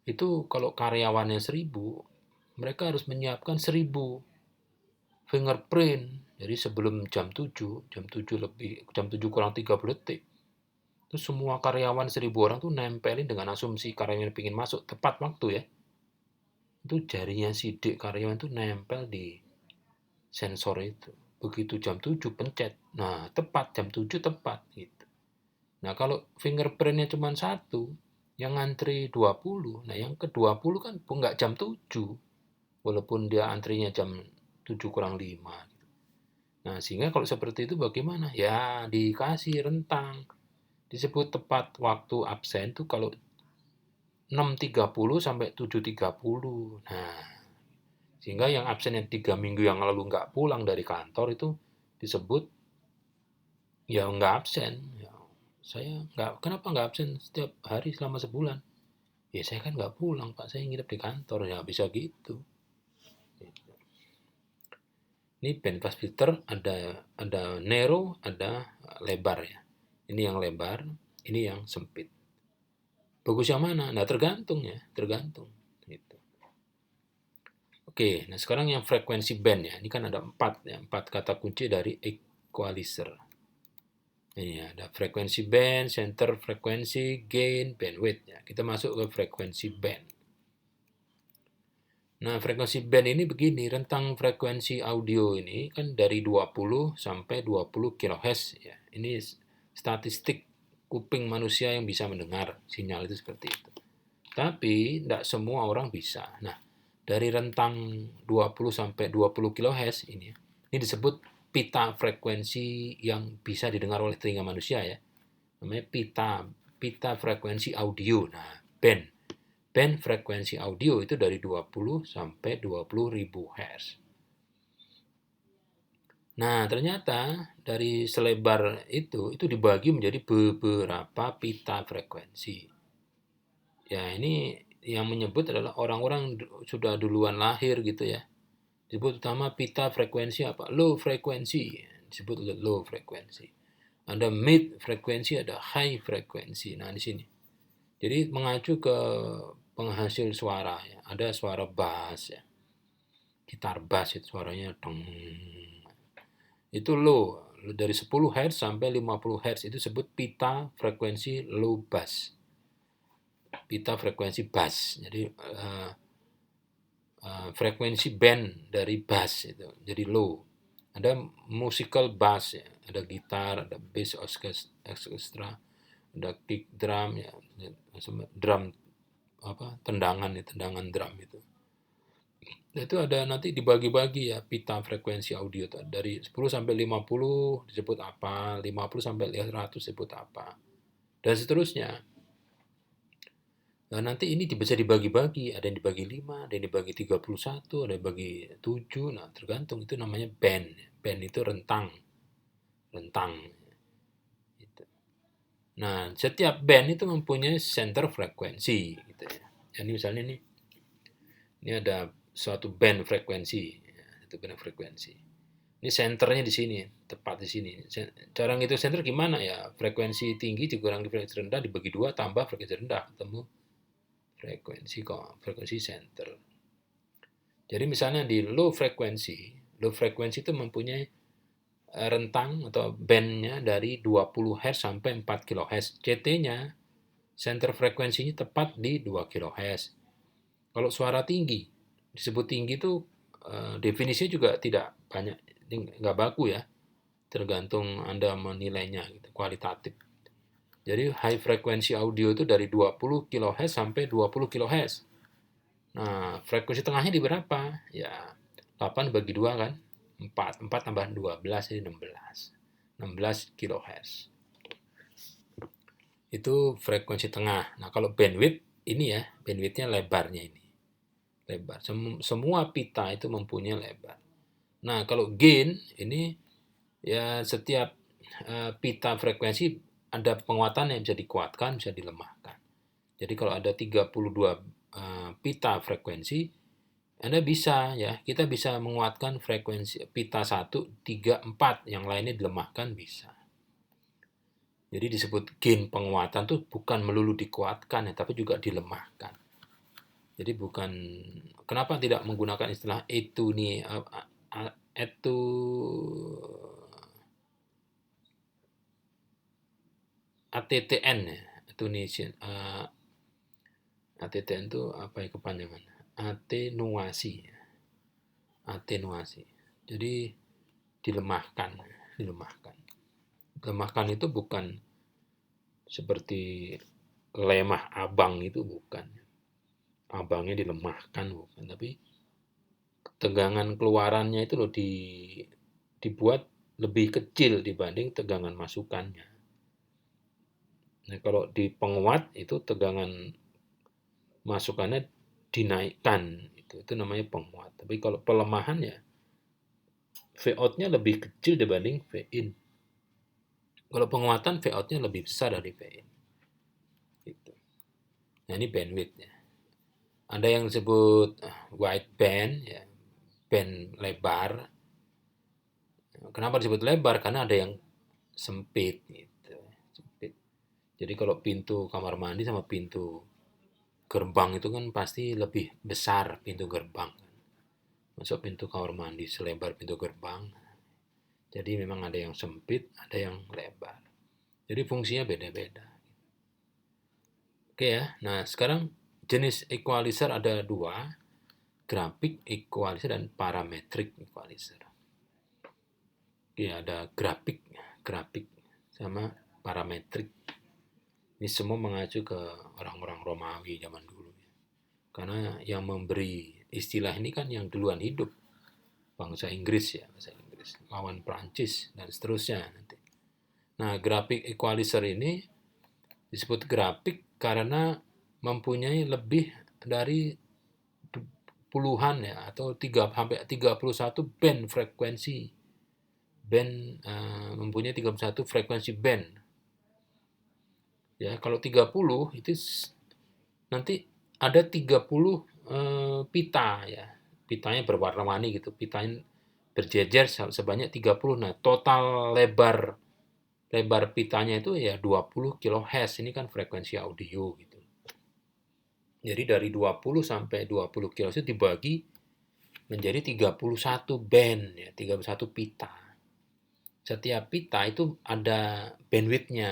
itu kalau karyawannya 1.000, mereka harus menyiapkan 1.000 fingerprint. Jadi sebelum jam 7 lebih, jam 7 kurang 30 detik, itu semua karyawan 1.000 orang tuh nempelin dengan asumsi karyawan yang ingin masuk tepat waktu ya. Itu jarinya sidik karyawan tuh nempel di sensor itu. Begitu jam 7 pencet. Nah, tepat jam 7 tepat gitu. Nah, kalau fingerprintnya cuma 1, yang ngantri 20, nah yang ke-20 kan nggak jam 7, walaupun dia antrinya jam 7 kurang 5. Nah, sehingga kalau seperti itu bagaimana? Ya, dikasih rentang. Disebut tepat waktu absen itu kalau 6.30 sampai 7.30. Nah, sehingga yang absen yang 3 minggu yang lalu nggak pulang dari kantor itu disebut ya nggak absen. Ya, saya kenapa nggak absen setiap hari selama sebulan? Ya saya kan nggak pulang Pak, saya nginep di kantor, ya bisa gitu. Ini band pass filter ada narrow, ada lebar ya. Ini yang lebar, ini yang sempit. Bagus yang mana? Nah tergantung ya, tergantung. Gitu. Oke, nah sekarang yang frekuensi band ya. Ini kan ada 4 ya, 4 kata kunci dari equalizer. Ini ada frekuensi band, center frekuensi, gain, bandwidth ya. Kita masuk ke frekuensi band. Nah, frekuensi band ini begini, rentang frekuensi audio ini kan dari 20 sampai 20 kHz ya. Ini statistik kuping manusia yang bisa mendengar sinyal itu seperti itu. Tapi tidak semua orang bisa. Nah, dari rentang 20 sampai 20 kHz ini disebut pita frekuensi yang bisa didengar oleh telinga manusia ya. Namanya pita frekuensi audio. Nah, band frekuensi audio itu dari 20 sampai 20 ribu Hz. Nah, ternyata dari selebar itu dibagi menjadi beberapa pita frekuensi. Ya, ini yang menyebut adalah orang-orang sudah duluan lahir gitu ya. Disebut utama pita frekuensi apa? Low frekuensi. Disebut low frekuensi. Ada mid frekuensi, ada high frekuensi. Nah, di sini. Jadi mengacu ke penghasil suara ya. Ada suara bass ya. Gitar bass itu suaranya dong. Itu low. Dari 10 Hz sampai 50 Hz itu sebut pita frekuensi low bass. Pita frekuensi bass. Jadi frekuensi band dari bass itu. Jadi low. Ada musical bass ya, ada gitar, ada bass orchestra, ada kick drum ya, drum apa tendangan ya, tendangan drum itu. Nah, itu ada nanti dibagi-bagi ya pita frekuensi audio dari 10 sampai 50 disebut apa, 50 sampai 100 disebut apa. Dan seterusnya. Nah, nanti ini bisa dibagi-bagi, ada yang dibagi 5, ada yang dibagi 31, ada yang dibagi 7. Nah, tergantung itu namanya band. Band itu rentang. Rentang. Gitu. Nah, setiap band itu mempunyai center frekuensi gitu ya. Jadi misalnya ini ada suatu band frekuensi, ya, itu band frekuensi. Ini senternya di sini, tepat di sini. Cara ngitung center gimana ya? Frekuensi tinggi dikurangi frekuensi rendah dibagi 2 tambah frekuensi rendah ketemu frekuensi center. Jadi misalnya di low frekuensi itu mempunyai rentang atau bandnya dari 20 Hz sampai 4 kHz. CT-nya, center frekuensinya tepat di 2 kHz. Kalau suara tinggi, disebut tinggi itu definisinya juga tidak banyak, nggak baku ya, tergantung Anda menilainya, gitu, kualitatif. Jadi high frekuensi audio itu dari 20 kHz sampai 20 kHz. Nah, frekuensi tengahnya di berapa? Ya, 8 bagi 2 kan? 4. 4 tambah 12 jadi 16. 16 kHz. Itu frekuensi tengah. Nah, kalau bandwidth ini ya, bandwidthnya lebarnya ini. Lebar. Semua pita itu mempunyai lebar. Nah, kalau gain ini ya setiap pita frekuensi ada penguatan yang bisa dikuatkan, bisa dilemahkan. Jadi kalau ada 32 pita frekuensi, Anda bisa ya, kita bisa menguatkan frekuensi pita 1, 3, 4, yang lainnya dilemahkan bisa. Jadi disebut gain penguatan tuh bukan melulu dikuatkan ya, tapi juga dilemahkan. Jadi bukan, kenapa tidak menggunakan istilah itu nih, itu ATTN ya, Tunisian, ATTN itu apa ya kepanjangan? Atenuasi, atenuasi. Jadi dilemahkan, dilemahkan. Lemahkan itu bukan seperti lemah abang, itu bukan. Abangnya dilemahkan bukan, tapi tegangan keluarannya itu loh dibuat lebih kecil dibanding tegangan masukannya. Nah, kalau di penguat itu tegangan masukannya dinaikkan, itu namanya penguat. Tapi kalau pelemahan ya V out-nya lebih kecil dibanding V in. Kalau penguatan V out-nya lebih besar dari V in. Gitu. Nah, ini bandwidth ya. Ada yang disebut wide band ya, band lebar. Kenapa disebut lebar? Karena ada yang sempit gitu. Sempit. Jadi kalau pintu kamar mandi sama pintu gerbang itu kan pasti lebih besar pintu gerbang. Masuk pintu kamar mandi selebar pintu gerbang. Jadi memang ada yang sempit, ada yang lebar. Jadi fungsinya beda-beda. Oke ya, nah sekarang jenis equalizer ada dua, grafik equalizer dan parametric equalizer. Oke, ada grafik sama parametric. Ini semua mengacu ke orang-orang Romawi zaman dulu. Karena yang memberi istilah ini kan yang duluan hidup, bangsa Inggris ya, bahasa Inggris, lawan Prancis dan seterusnya nanti. Nah, grafik equalizer ini disebut grafik karena mempunyai lebih dari puluhan ya atau 3 sampai 31 band frekuensi. band mempunyai 31 frekuensi band. Ya, kalau 30 itu nanti ada 30 pita ya. Pitanya berwarna-warni gitu. Pitanya berjejer sebanyak 30. Nah, total lebar pitanya itu ya 20 kHz. Ini kan frekuensi audio gitu. Jadi dari 20 sampai 20 kHz itu dibagi menjadi 31 band ya, 31 pita. Setiap pita itu ada bandwidth-nya,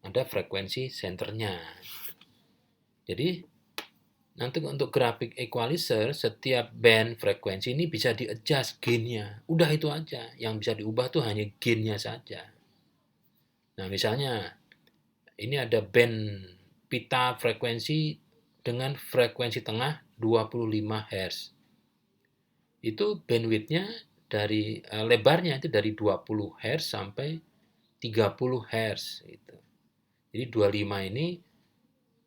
ada frekuensi senternya. Jadi nanti untuk grafik equalizer, setiap band frekuensi ini bisa di-adjust gain-nya. Udah itu aja. Yang bisa diubah tuh hanya gain-nya saja. Nah, misalnya ini ada band pita frekuensi dengan frekuensi tengah 25 Hz. Itu bandwidth-nya dari lebarnya itu dari 20 Hz sampai 30 Hz gitu. Jadi 25 ini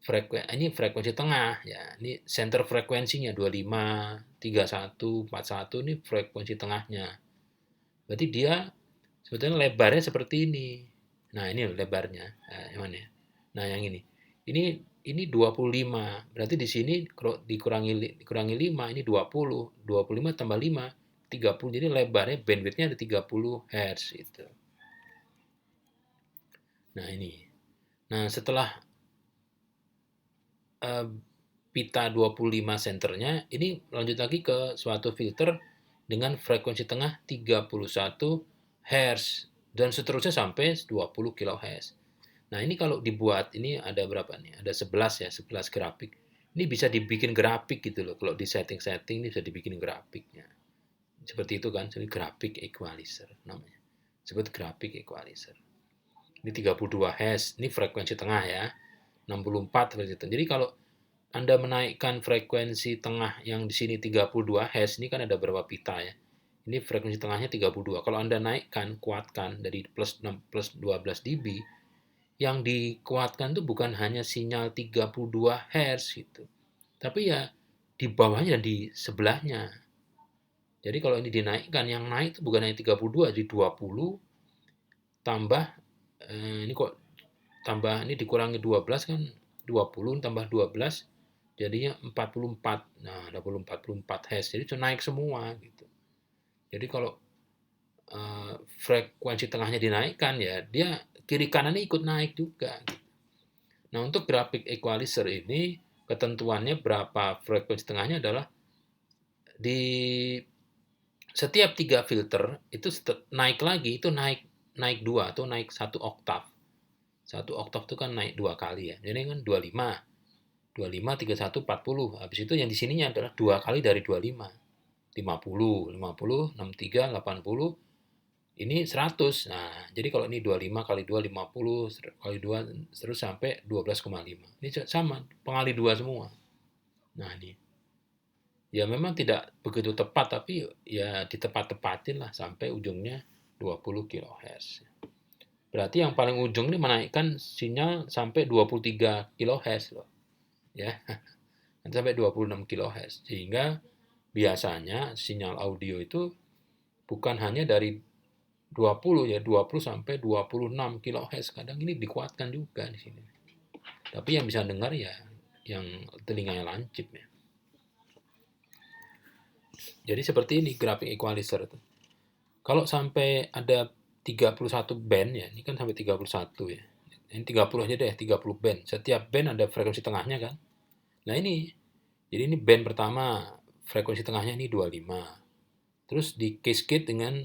frekuensi tengah ya. Ini center frekuensinya 25, 31, 41 ini frekuensi tengahnya. Berarti dia sebetulnya lebarnya seperti ini. Nah, ini lebarnya. Nah, yang mana? Nah, yang ini. Ini 25. Berarti di sini dikurangi 5 ini 20. 25 tambah 5 30. Jadi lebarnya bandwidth-nya ada 30 Hz itu. Nah, ini. Nah, setelah pita 25 senternya, ini lanjut lagi ke suatu filter dengan frekuensi tengah 31 Hz dan seterusnya sampai 20 kHz. Nah, ini kalau dibuat, ini ada berapa nih? Ada 11 ya, 11 grafik. Ini bisa dibikin grafik gitu loh. Kalau di setting-setting ini bisa dibikin grafiknya. Seperti itu kan, jadi grafik equalizer namanya. Sebut grafik equalizer. Ini 32 Hz, ini frekuensi tengah ya. 64 frekuensi tengah. Jadi kalau Anda menaikkan frekuensi tengah yang di sini 32 Hz, ini kan ada berapa pita ya. Ini frekuensi tengahnya 32. Kalau Anda naikkan, kuatkan dari plus 12 dB, yang dikuatkan itu bukan hanya sinyal 32 Hz gitu. Tapi ya di bawahnya dan di sebelahnya. Jadi kalau ini dinaikkan, yang naik itu bukan hanya 32, jadi 20 tambah ini kok tambah ini dikurangi 12 kan 20 tambah 12 jadinya 44. Nah, ada 44 Hz. Jadi itu naik semua gitu. Jadi kalau frekuensi tengahnya dinaikkan ya dia kiri kanannya ikut naik juga. Nah, untuk grafik equalizer ini ketentuannya berapa frekuensi tengahnya adalah di setiap 3 filter itu naik lagi itu naik 2 atau naik 1 oktav. 1 oktav itu kan naik 2 kali ya. Jadi kan 25. 25, 31, 40. Habis itu yang di sininya adalah 2 kali dari 25. 50, 50, 63, 80, ini 100. Nah, jadi kalau ini 25 kali 2, 50, kali 2, terus sampai 12,5. Ini sama, pengali 2 semua. Nah, ini. Ya memang tidak begitu tepat, tapi ya ditepat-tepatin lah sampai ujungnya 20 kHz. Berarti yang paling ujung ini menaikkan sinyal sampai 23 kHz loh. Ya, sampai 26 kHz. Sehingga biasanya sinyal audio itu bukan hanya dari 20 ya, 20 sampai 26 kHz. Kadang ini dikuatkan juga di sini. Tapi yang bisa dengar ya yang telinganya lancip ya. Jadi seperti ini grafik equalizer itu. Kalau sampai ada 31 band ya, ini kan sampai 31 ya. Ini 30 aja deh, 30 band. Setiap band ada frekuensi tengahnya kan. Nah ini, jadi ini band pertama, frekuensi tengahnya ini 25. Terus di cascade dengan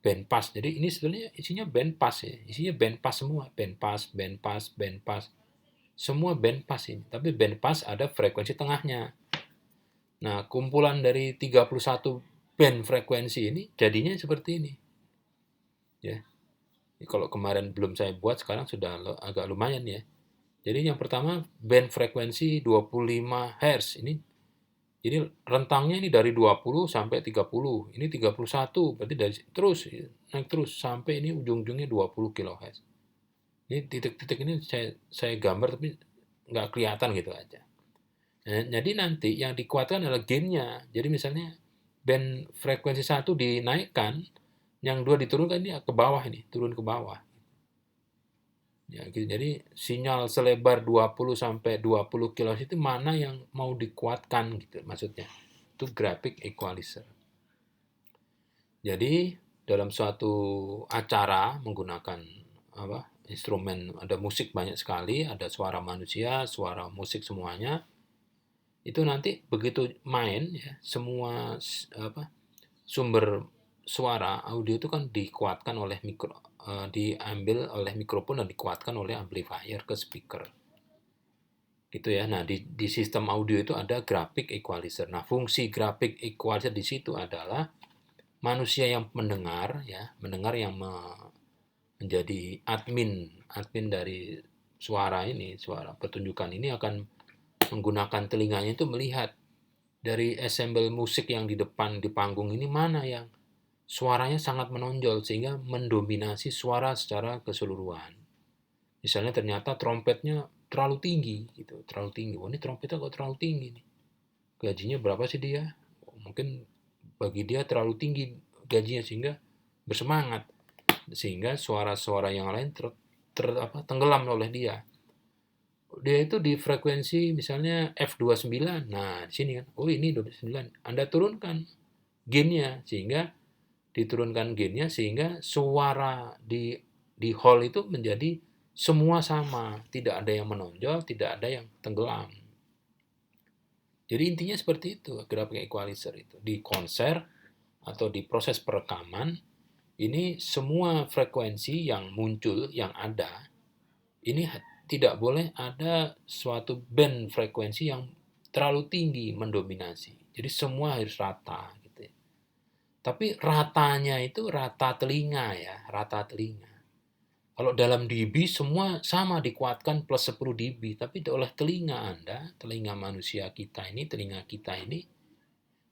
band pass. Jadi ini sebenarnya isinya band pass ya. Isinya band pass semua. Band pass, band pass, band pass. Semua band pass ini. Tapi band pass ada frekuensi tengahnya. Nah, kumpulan dari 31 band frekuensi ini jadinya seperti ini. Ya. Kalau kemarin belum saya buat, sekarang sudah agak lumayan ya. Jadi yang pertama band frekuensi 25 Hz. Ini jadi rentangnya ini dari 20 sampai 30. Ini 31, berarti dari terus naik terus sampai ini ujung-ujungnya 20 kHz. Ini titik-titik ini saya gambar tapi nggak kelihatan gitu aja. Nah, jadi nanti yang dikuatkan adalah gain-nya. Jadi misalnya band frekuensi 1 dinaikkan, Yang 2 diturunkan ini ke bawah ini, turun ke bawah. Ya, gitu. Jadi sinyal selebar 20 sampai 20 kHz itu mana yang mau dikuatkan gitu maksudnya. Itu graphic equalizer. Jadi dalam suatu acara menggunakan instrumen, ada musik banyak sekali, ada suara manusia, suara musik semuanya. Itu nanti begitu main ya, semua sumber suara audio itu kan dikuatkan oleh diambil oleh mikrofon dan dikuatkan oleh amplifier ke speaker. Gitu ya. Nah, di sistem audio itu ada graphic equalizer. Nah, fungsi graphic equalizer di situ adalah manusia yang mendengar ya, mendengar yang menjadi admin dari suara ini, suara pertunjukan ini akan menggunakan telinganya itu melihat dari ensemble musik yang di depan di panggung ini mana yang suaranya sangat menonjol sehingga mendominasi suara secara keseluruhan. Misalnya ternyata trompetnya terlalu tinggi gitu, terlalu tinggi. Wah, ini trompetnya kok terlalu tinggi nih. Gajinya berapa sih dia? Mungkin bagi dia terlalu tinggi gajinya sehingga bersemangat. Sehingga suara-suara yang lain tenggelam oleh dia. Dia itu di frekuensi misalnya F29. Nah, di sini kan, oh ini 29. Anda turunkan gainnya sehingga diturunkan gainnya sehingga suara di hall itu menjadi semua sama, tidak ada yang menonjol, tidak ada yang tenggelam. Jadi intinya seperti itu graphic equalizer itu. Di konser atau di proses perekaman ini semua frekuensi yang muncul yang ada ini tidak boleh ada suatu band frekuensi yang terlalu tinggi mendominasi. Jadi semua harus rata gitu ya. Tapi ratanya itu rata telinga ya, rata telinga. Kalau dalam dB semua sama dikuatkan plus 10 dB, tapi oleh telinga Anda, telinga manusia kita ini, telinga kita ini,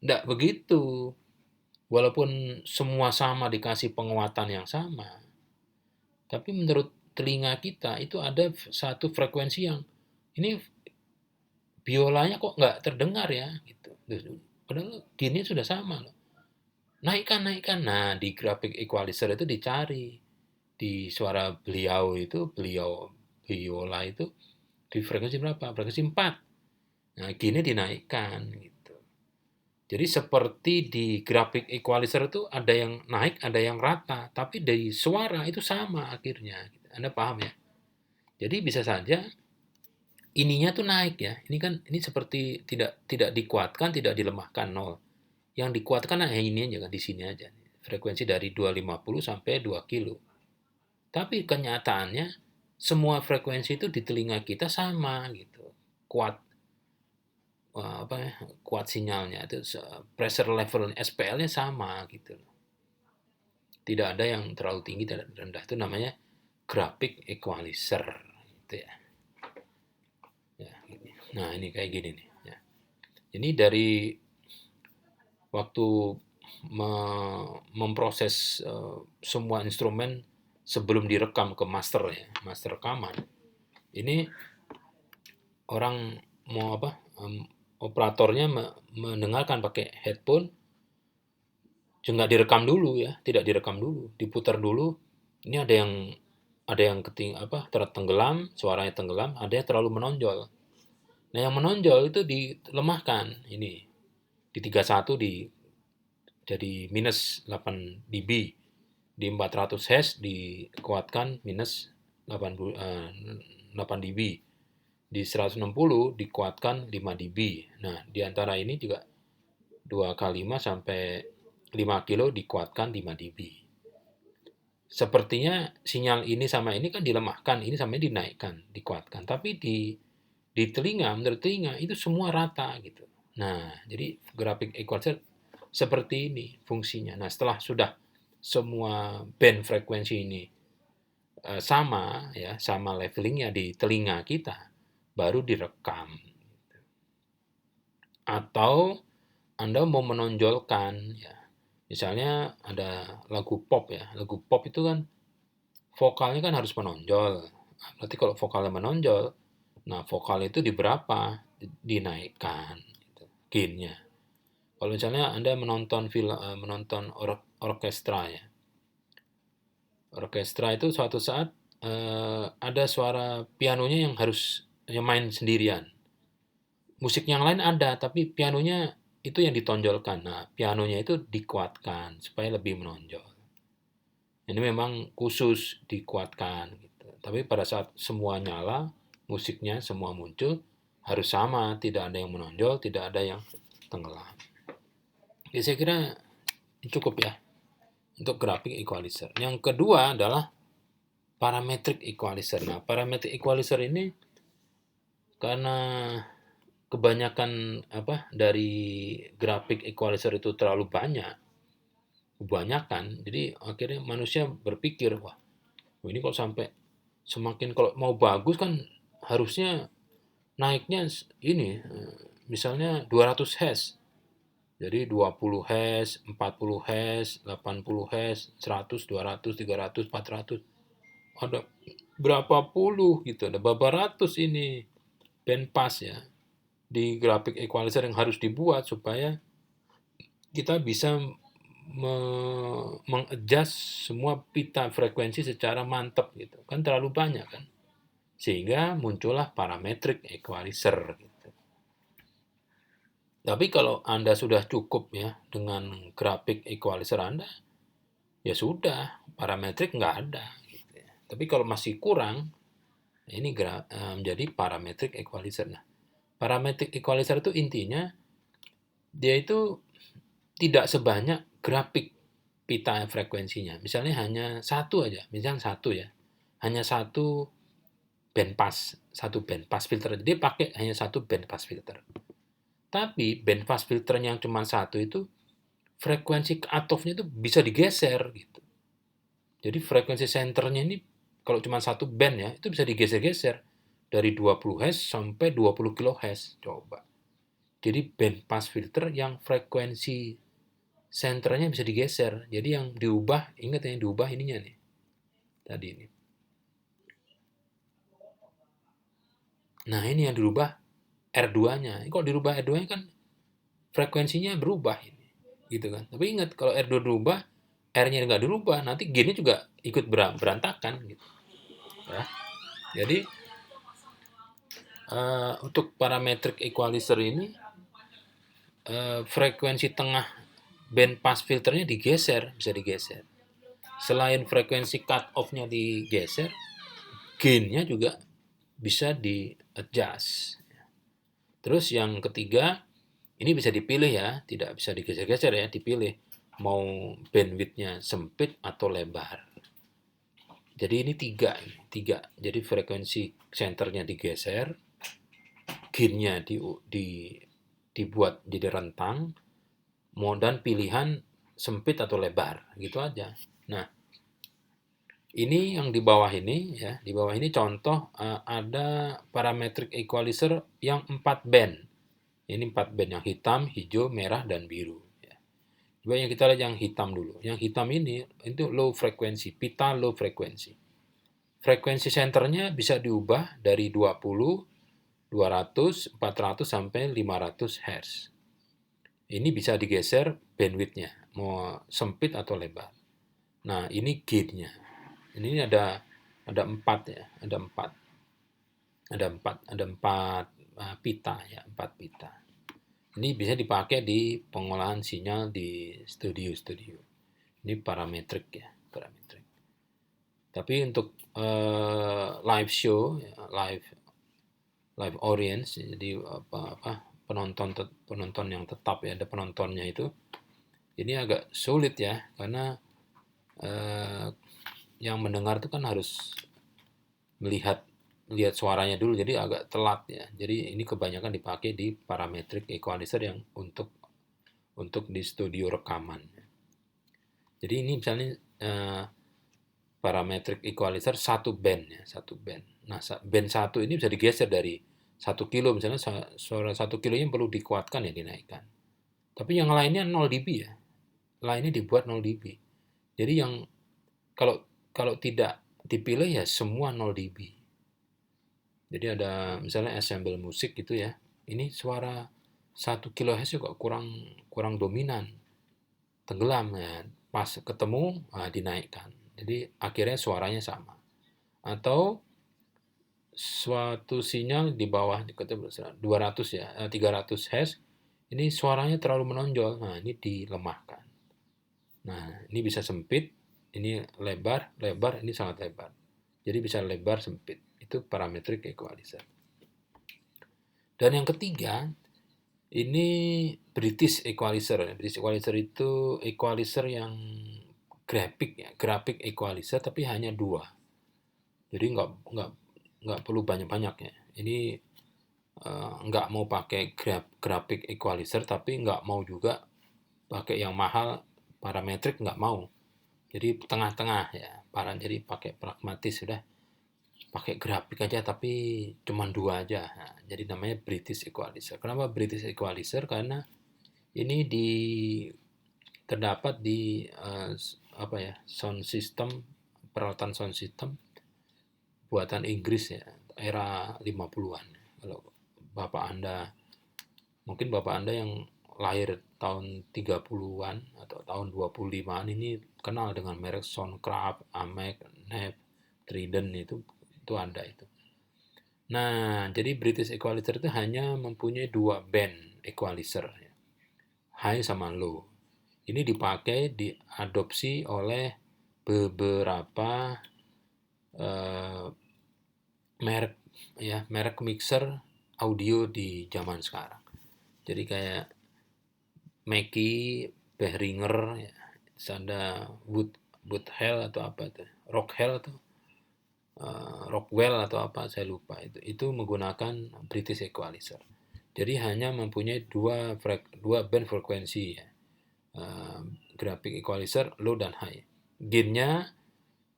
tidak begitu. Walaupun semua sama dikasih penguatan yang sama, tapi menurut telinga kita itu ada satu frekuensi yang ini biolanya kok nggak terdengar ya gitu. Padahal gini sudah sama loh. Naikkan. Nah, di graphic equalizer itu dicari. Di suara biola itu di frekuensi berapa? Frekuensi 4. Nah, gini dinaikkan gitu. Jadi seperti di graphic equalizer itu ada yang naik, ada yang rata, tapi dari suara itu sama akhirnya. Anda paham ya? Jadi bisa saja ininya tuh naik ya. Ini seperti tidak dikuatkan, tidak dilemahkan nol. Yang dikuatkan hanya ini aja kan di sini aja. Frekuensi dari 250 sampai 2 kilo. Tapi kenyataannya semua frekuensi itu di telinga kita sama gitu. Kuat kuat sinyalnya itu pressure level SPL-nya sama gitu. Tidak ada yang terlalu tinggi dan rendah, itu namanya graphic equalizer gitu ya. Nah, ini kayak gini nih ya. Ini dari waktu memproses semua instrumen sebelum direkam ke master ya, master rekaman. Ini orang mau operatornya mendengarkan pakai headphone, nggak direkam dulu ya, tidak direkam dulu, diputar dulu. Ini ada yang tertenggelam, suaranya tenggelam, ada yang terlalu menonjol. Nah, yang menonjol itu dilemahkan ini di 31 jadi minus 8 dB, di 400 Hz dikuatkan minus 8 dB, di 160 dikuatkan 5 dB. Nah, di antara ini juga 2x5 sampai 5 kilo dikuatkan 5 dB. Sepertinya sinyal ini sama ini kan dilemahkan, ini sama ini dinaikkan, dikuatkan. Tapi di telinga, menurut telinga itu semua rata gitu. Nah, jadi graphic equalizer seperti ini fungsinya. Nah, setelah sudah semua band frekuensi ini sama ya, sama levelingnya di telinga kita, baru direkam. Atau Anda mau menonjolkan ya. Misalnya ada lagu pop ya. Lagu pop itu kan vokalnya kan harus menonjol. Berarti kalau vokalnya menonjol, nah vokal itu di berapa? Dinaikkan gitu, gainnya. Kalau misalnya Anda menonton orkestra ya. Orkestra itu suatu saat ada suara pianonya yang main sendirian. Musik yang lain ada, tapi pianonya itu yang ditonjolkan. Nah, pianonya itu dikuatkan supaya lebih menonjol. Ini memang khusus dikuatkan gitu. Tapi pada saat semua nyala, musiknya semua muncul, harus sama, tidak ada yang menonjol, tidak ada yang tenggelam. Jadi saya kira cukup ya untuk grafik equalizer. Yang kedua adalah parametric equalizer. Nah, parametric equalizer ini karena kebanyakan dari grafik equalizer itu terlalu kebanyakan, jadi akhirnya manusia berpikir, wah, ini kalau sampai semakin kalau mau bagus kan harusnya naiknya ini misalnya 200 Hz. Jadi 20 Hz, 40 Hz, 80 Hz, 100, 200, 300, 400. Ada berapa puluh gitu, ada berapa ratus ini bandpass ya di grafik equalizer yang harus dibuat supaya kita bisa mengadjust semua pita frekuensi secara mantap gitu. Kan terlalu banyak kan. Sehingga muncullah parametric equalizer gitu. Tapi kalau Anda sudah cukup ya dengan grafik equalizer Anda, ya sudah, parametrik nggak ada. Gitu ya. Tapi kalau masih kurang, ini menjadi parametric equalizer. Nah, parametric equalizer itu intinya dia itu tidak sebanyak grafik pita frekuensinya. Misalnya hanya satu aja, misalnya satu ya, hanya satu band pass filter. Dia pakai hanya satu band pass filter. Tapi band pass filter yang cuma satu itu frekuensi cut-off-nya itu bisa digeser gitu. Jadi frekuensi senternya ini kalau cuma satu band ya, itu bisa digeser-geser dari 20 Hz sampai 20 kHz. Coba. Jadi band pass filter yang frekuensi senternya bisa digeser. Jadi yang diubah, ingat yang diubah ininya nih. Tadi ini. Nah, ini yang dirubah R2-nya. Kalau dirubah R2-nya kan frekuensinya berubah ini. Gitu kan. Tapi ingat kalau R2 dirubah, R-nya nggak dirubah, nanti gain-nya juga ikut berantakan gitu. Ya. Jadi untuk parametric equalizer ini frekuensi tengah band pass filternya digeser, bisa digeser. Selain frekuensi cut off-nya digeser, gain-nya juga bisa di-adjust. Terus yang ketiga, ini bisa dipilih ya, tidak bisa digeser-geser ya, dipilih mau bandwidth-nya sempit atau lebar. Jadi ini tiga. Jadi frekuensi senternya digeser, gain-nya dibuat jadi rentang, dan pilihan sempit atau lebar, gitu aja. Nah, ini yang di bawah ini ya, di bawah ini contoh ada parametric equalizer yang 4 band. Ini 4 band yang hitam, hijau, merah, dan biru. Ya. Coba yang kita lihat yang hitam dulu. Yang hitam ini itu low frekuensi, pita low frekuensi. Frekuensi senternya bisa diubah dari 20, 200, 400 sampai 500 Hz. Ini bisa digeser bandwidth-nya, mau sempit atau lebar. Nah, ini gain-nya. Ini ada 4 ya, ada empat pita ya, 4 pita. Ini bisa dipakai di pengolahan sinyal di studio-studio. Ini parametrik ya, parametrik. Tapi untuk live show, live audience, jadi penonton yang tetap ya, ada penontonnya itu, ini agak sulit ya, karena yang mendengar itu kan harus melihat suaranya dulu, jadi agak telat ya. Jadi ini kebanyakan dipakai di parametric equalizer yang untuk di studio rekaman. Jadi ini misalnya parametric equalizer satu band ya, satu band. Nah, band satu ini bisa digeser dari 1 kilo, misalnya suara 1 kilo yang perlu dikuatkan ya, dinaikkan. Tapi yang lainnya 0 dB ya. Lainnya dibuat 0 dB. Jadi yang kalau tidak dipilih ya semua 0 dB. Jadi ada misalnya ensemble musik gitu ya. Ini suara 1 kHz juga kurang dominan. Tenggelam ya. Pas ketemu dinaikkan. Jadi akhirnya suaranya sama. Atau suatu sinyal di bawah 200 ya, 300 Hz, ini suaranya terlalu menonjol. Nah, ini dilemahkan. Nah, ini bisa sempit, ini lebar, lebar, ini sangat lebar. Jadi bisa lebar, sempit. Itu parametric equalizer. Dan yang ketiga, ini British equalizer. British equalizer itu equalizer yang grafik ya, grafik equalizer, tapi hanya dua. Jadi nggak perlu banyak-banyak ya. Ini nggak mau pakai grafik equalizer, tapi nggak mau juga pakai yang mahal parametrik, nggak mau. Jadi tengah-tengah ya, jadi pakai pragmatis sudah, pakai grafik aja tapi cuma dua aja. Nah, jadi namanya British equalizer. Kenapa British equalizer? Karena ini terdapat di apa ya, sound system, peralatan sound system buatan Inggris ya, era 50-an. Kalau mungkin Bapak Anda yang lahir tahun 30-an atau tahun 25-an ini kenal dengan merek Soundcraft, Amec, Neve, Trident, itu ada itu. Nah, jadi British equalizer itu hanya mempunyai dua band equalizer, high sama low. Ini diadopsi oleh beberapa eh, merek mixer audio di zaman sekarang. Jadi kayak Mackie, Behringer, ya, ada Woodhall atau apa itu, Rockwell atau Rockwell atau apa saya lupa, itu menggunakan British equalizer. Jadi hanya mempunyai dua band frekuensi ya. Graphic equalizer low dan high. Gainnya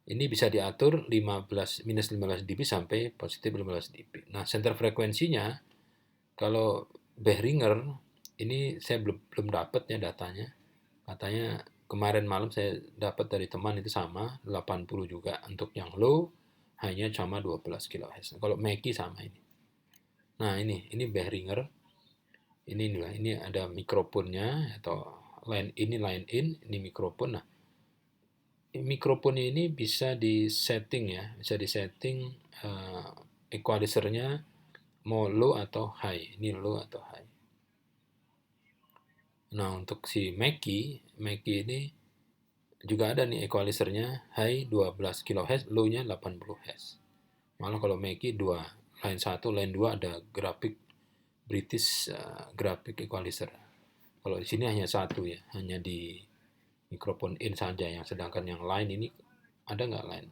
ini bisa diatur minus 15 dB sampai positif 15 dB. Nah, center frekuensinya kalau Behringer ini saya belum dapat ya datanya. Katanya kemarin malam saya dapat dari teman itu sama 80 juga untuk yang low, hanya sama 12 kHz. Kalau Mackie sama ini. Nah, ini Behringer. Ini ada mikrofonnya atau line in, ini mikrofon. Nah, mikrofon ini bisa disetting ya, bisa disetting equalizernya mau low atau high. Ini low atau high. Nah, untuk si Mackie ini juga ada nih equalizernya, high 12 kHz, low-nya 80 Hz. Malah kalau Mackie dua, line 1, line 2 ada grafik British grafik equalizer. Kalau di sini hanya satu ya, hanya di mikrofon in saja, yang sedangkan yang lain ini ada nggak line?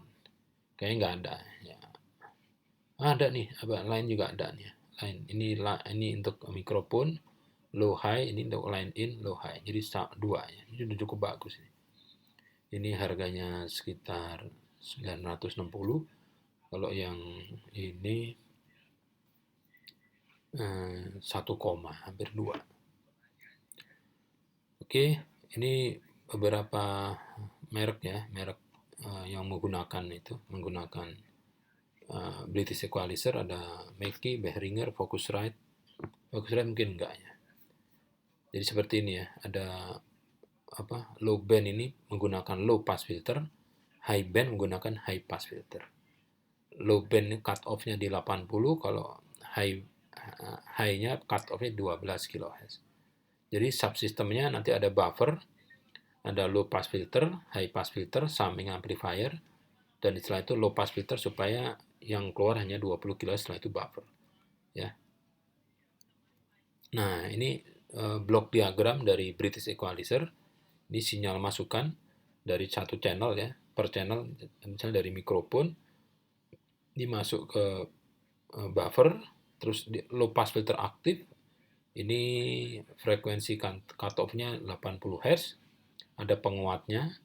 Kayaknya nggak ada ya. Ada nih, line juga ada nih. Ini untuk mikrofon low high, ini untuk line in low high. Jadi dua ya. Ini sudah cukup bagus ini. Ini harganya sekitar 960. Kalau yang ini 1, hampir 2. Oke, ini beberapa merek ya, merek yang menggunakan British equalizer. Ada Mackie, Behringer, Focusrite mungkin enggak ya. Jadi seperti ini ya, ada low band ini menggunakan low pass filter, high band menggunakan high pass filter. Low band cut off-nya di 80, kalau high-nya cut off-nya 12 kHz. Jadi subsistemnya nanti ada buffer, ada low pass filter, high pass filter, summing amplifier, dan setelah itu low pass filter supaya yang keluar hanya 20 kHz, setelah itu buffer. Ya. Nah, ini blok diagram dari British equalizer. Ini sinyal masukan dari satu channel ya, per channel, misalnya dari mikrofon, ini masuk ke buffer, terus low pass filter aktif, ini frekuensi cut off-nya 80 Hz, ada penguatnya,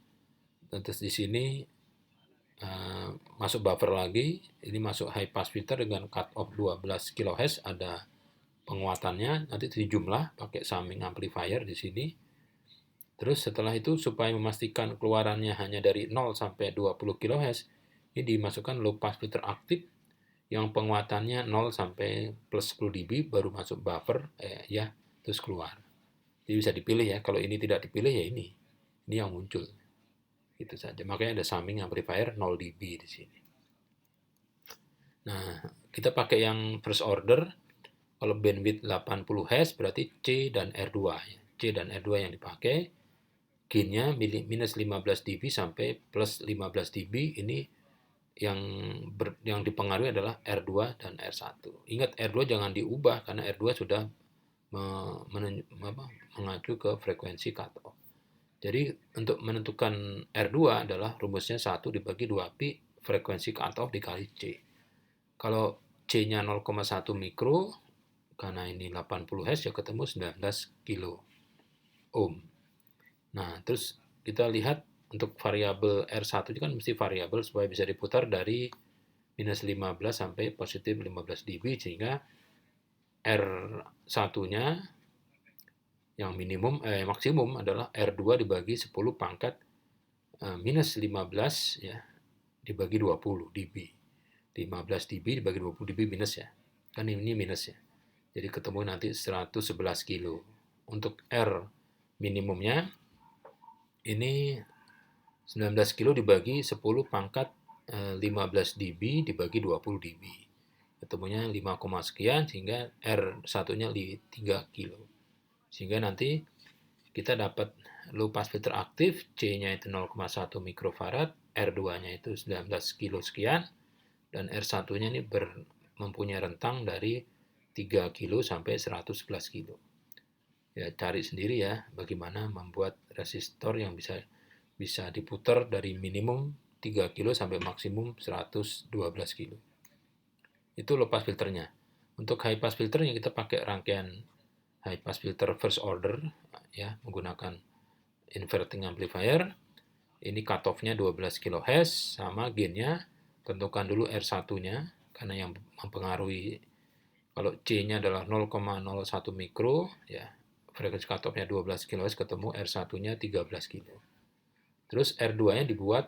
terus di sini masuk buffer lagi, ini masuk high pass filter dengan cut off 12 kHz, ada penguatannya, nanti dijumlah pakai summing amplifier di sini. Terus setelah itu supaya memastikan keluarannya hanya dari 0 sampai 20 kHz, ini dimasukkan low pass filter aktif yang penguatannya 0 sampai plus 10 dB, baru masuk buffer ya, terus keluar. Jadi bisa dipilih ya, kalau ini tidak dipilih ya ini yang muncul. Itu saja. Makanya ada summing amplifier 0 dB di sini. Nah, kita pakai yang first order. Kalau bandwidth 80 Hz berarti C dan R2 ya. C dan R2 yang dipakai. Gainnya minus 15 dB sampai plus 15 dB. Ini yang dipengaruhi adalah R2 dan R1. Ingat R2 jangan diubah karena R2 sudah mengacu ke frekuensi cutoff. Jadi untuk menentukan R2 adalah rumusnya 1 dibagi 2pi frekuensi cutoff dikali C. Kalau C-nya 0,1 mikro, karena ini 80 Hz ya ketemu 19 kilo ohm. Nah, terus kita lihat untuk variabel R1 itu kan mesti variabel supaya bisa diputar dari minus 15 sampai positif 15 dB, sehingga R1-nya yang maksimum adalah R2 dibagi 10 pangkat minus 15 ya, dibagi 20 dB. 15 dB dibagi 20 dB minus ya. Kan ini minus ya. Jadi ketemu nanti 111 kilo. Untuk R minimumnya ini 19 kilo dibagi 10 pangkat 15 dB dibagi 20 dB. Ketemunya 5, sekian sehingga R1-nya 3 kilo. Sehingga nanti kita dapat low pass filter aktif, C-nya itu 0,1 mikrofarad, R2-nya itu 19 kilo sekian, dan R1-nya ini mempunyai rentang dari 3 kilo sampai 111 kilo. Ya, cari sendiri ya bagaimana membuat resistor yang bisa diputar dari minimum 3 kilo sampai maksimum 112 kilo. Itu low pass filternya. Untuk high pass filternya kita pakai rangkaian high pass filter first order ya, menggunakan inverting amplifier. Ini cutoff-nya 12 kHz sama gain-nya. Tentukan dulu R1-nya karena yang mempengaruhi, kalau C-nya adalah 0,01 mikro ya, frekuensi cutoff-nya 12 kHz ketemu R1-nya 13 kilo. Terus R2-nya dibuat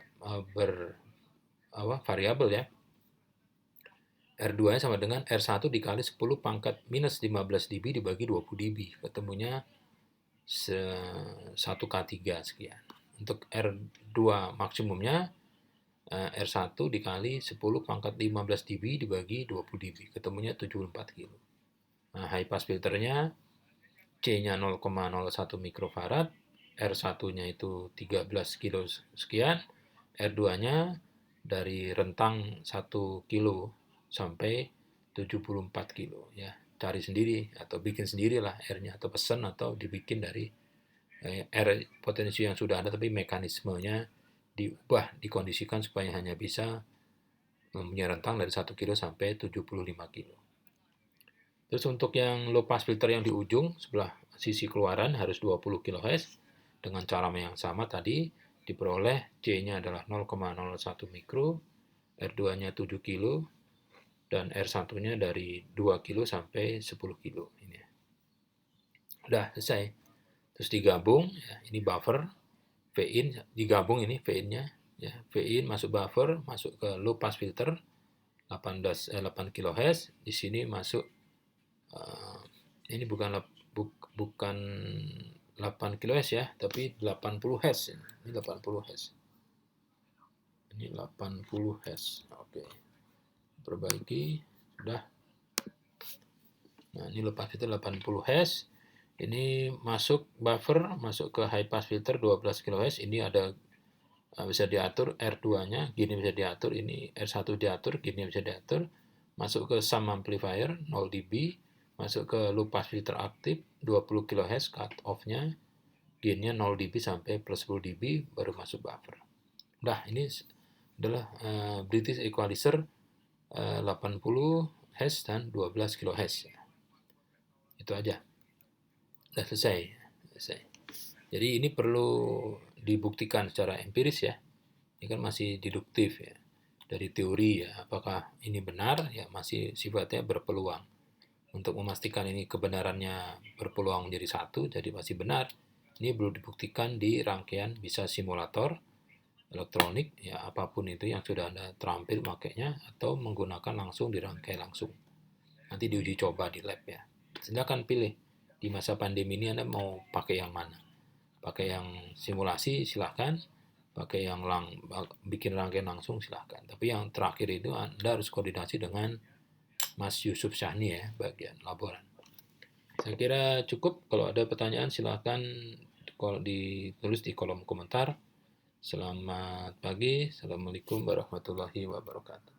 variabel ya. R2-nya sama dengan R1 dikali 10 pangkat minus 15 dB dibagi 20 dB. Ketemunya 1K3 sekian. Untuk R2 maksimumnya R1 dikali 10 pangkat 15 dB dibagi 20 dB. Ketemunya 74 kilo. Nah, high pass filternya C-nya 0,01 mikrofarad, R1-nya itu 13 kilo sekian, R2-nya dari rentang 1 kilo sampai 74 kilo ya. Cari sendiri atau bikin sendirilah R-nya, atau pesan atau dibikin dari R potensi yang sudah ada, tapi mekanismenya diubah, dikondisikan supaya hanya bisa mempunyai rentang dari 1 kilo sampai 75 kilo. Terus untuk yang low pass filter yang di ujung sebelah sisi keluaran harus 20 kHz dengan cara yang sama tadi, diperoleh C-nya adalah 0,01 mikro, R2-nya 7 kilo, dan R1-nya dari 2 kilo sampai 10 kilo. Ini. Udah selesai. Terus digabung, ya, ini buffer, V-in, digabung ini V-in-nya. Ya, V-in masuk buffer, masuk ke low pass filter, 8 kHz. Di sini masuk, ini bukan 8 kHz ya, tapi 80 Hz. Ini 80 Hz. Ini 80 Hz. Oke. Perbaiki, sudah. Nah, ini lepas filter 80 Hz. Ini masuk buffer, masuk ke high pass filter 12 kHz. Ini ada bisa diatur R2-nya, gini bisa diatur, ini R1 diatur, gini bisa diatur. Masuk ke sum amplifier 0 dB, masuk ke low pass filter aktif 20 kHz cut off-nya, gain-nya 0 dB sampai plus 10 dB baru masuk buffer. Udah, ini adalah British equalizer 80 Hz dan 12 kHz. Itu aja. Sudah selesai. Jadi ini perlu dibuktikan secara empiris ya. Ini kan masih deduktif ya. Dari teori ya, apakah ini benar ya, masih sifatnya berpeluang. Untuk memastikan ini kebenarannya berpeluang menjadi satu, jadi masih benar. Ini perlu dibuktikan di rangkaian bisa simulator elektronik ya, apapun itu yang sudah Anda terampil makainya, atau menggunakan langsung di rangkai langsung. Nanti diuji coba di lab ya. Silakan pilih di masa pandemi ini Anda mau pakai yang mana. Pakai yang simulasi silahkan, pakai yang bikin rangkaian langsung silahkan. Tapi yang terakhir itu Anda harus koordinasi dengan Mas Yusuf Syahni ya, bagian laporan. Saya kira cukup. Kalau ada pertanyaan silahkan kalau ditulis di kolom komentar. Selamat pagi. Assalamualaikum warahmatullahi wabarakatuh.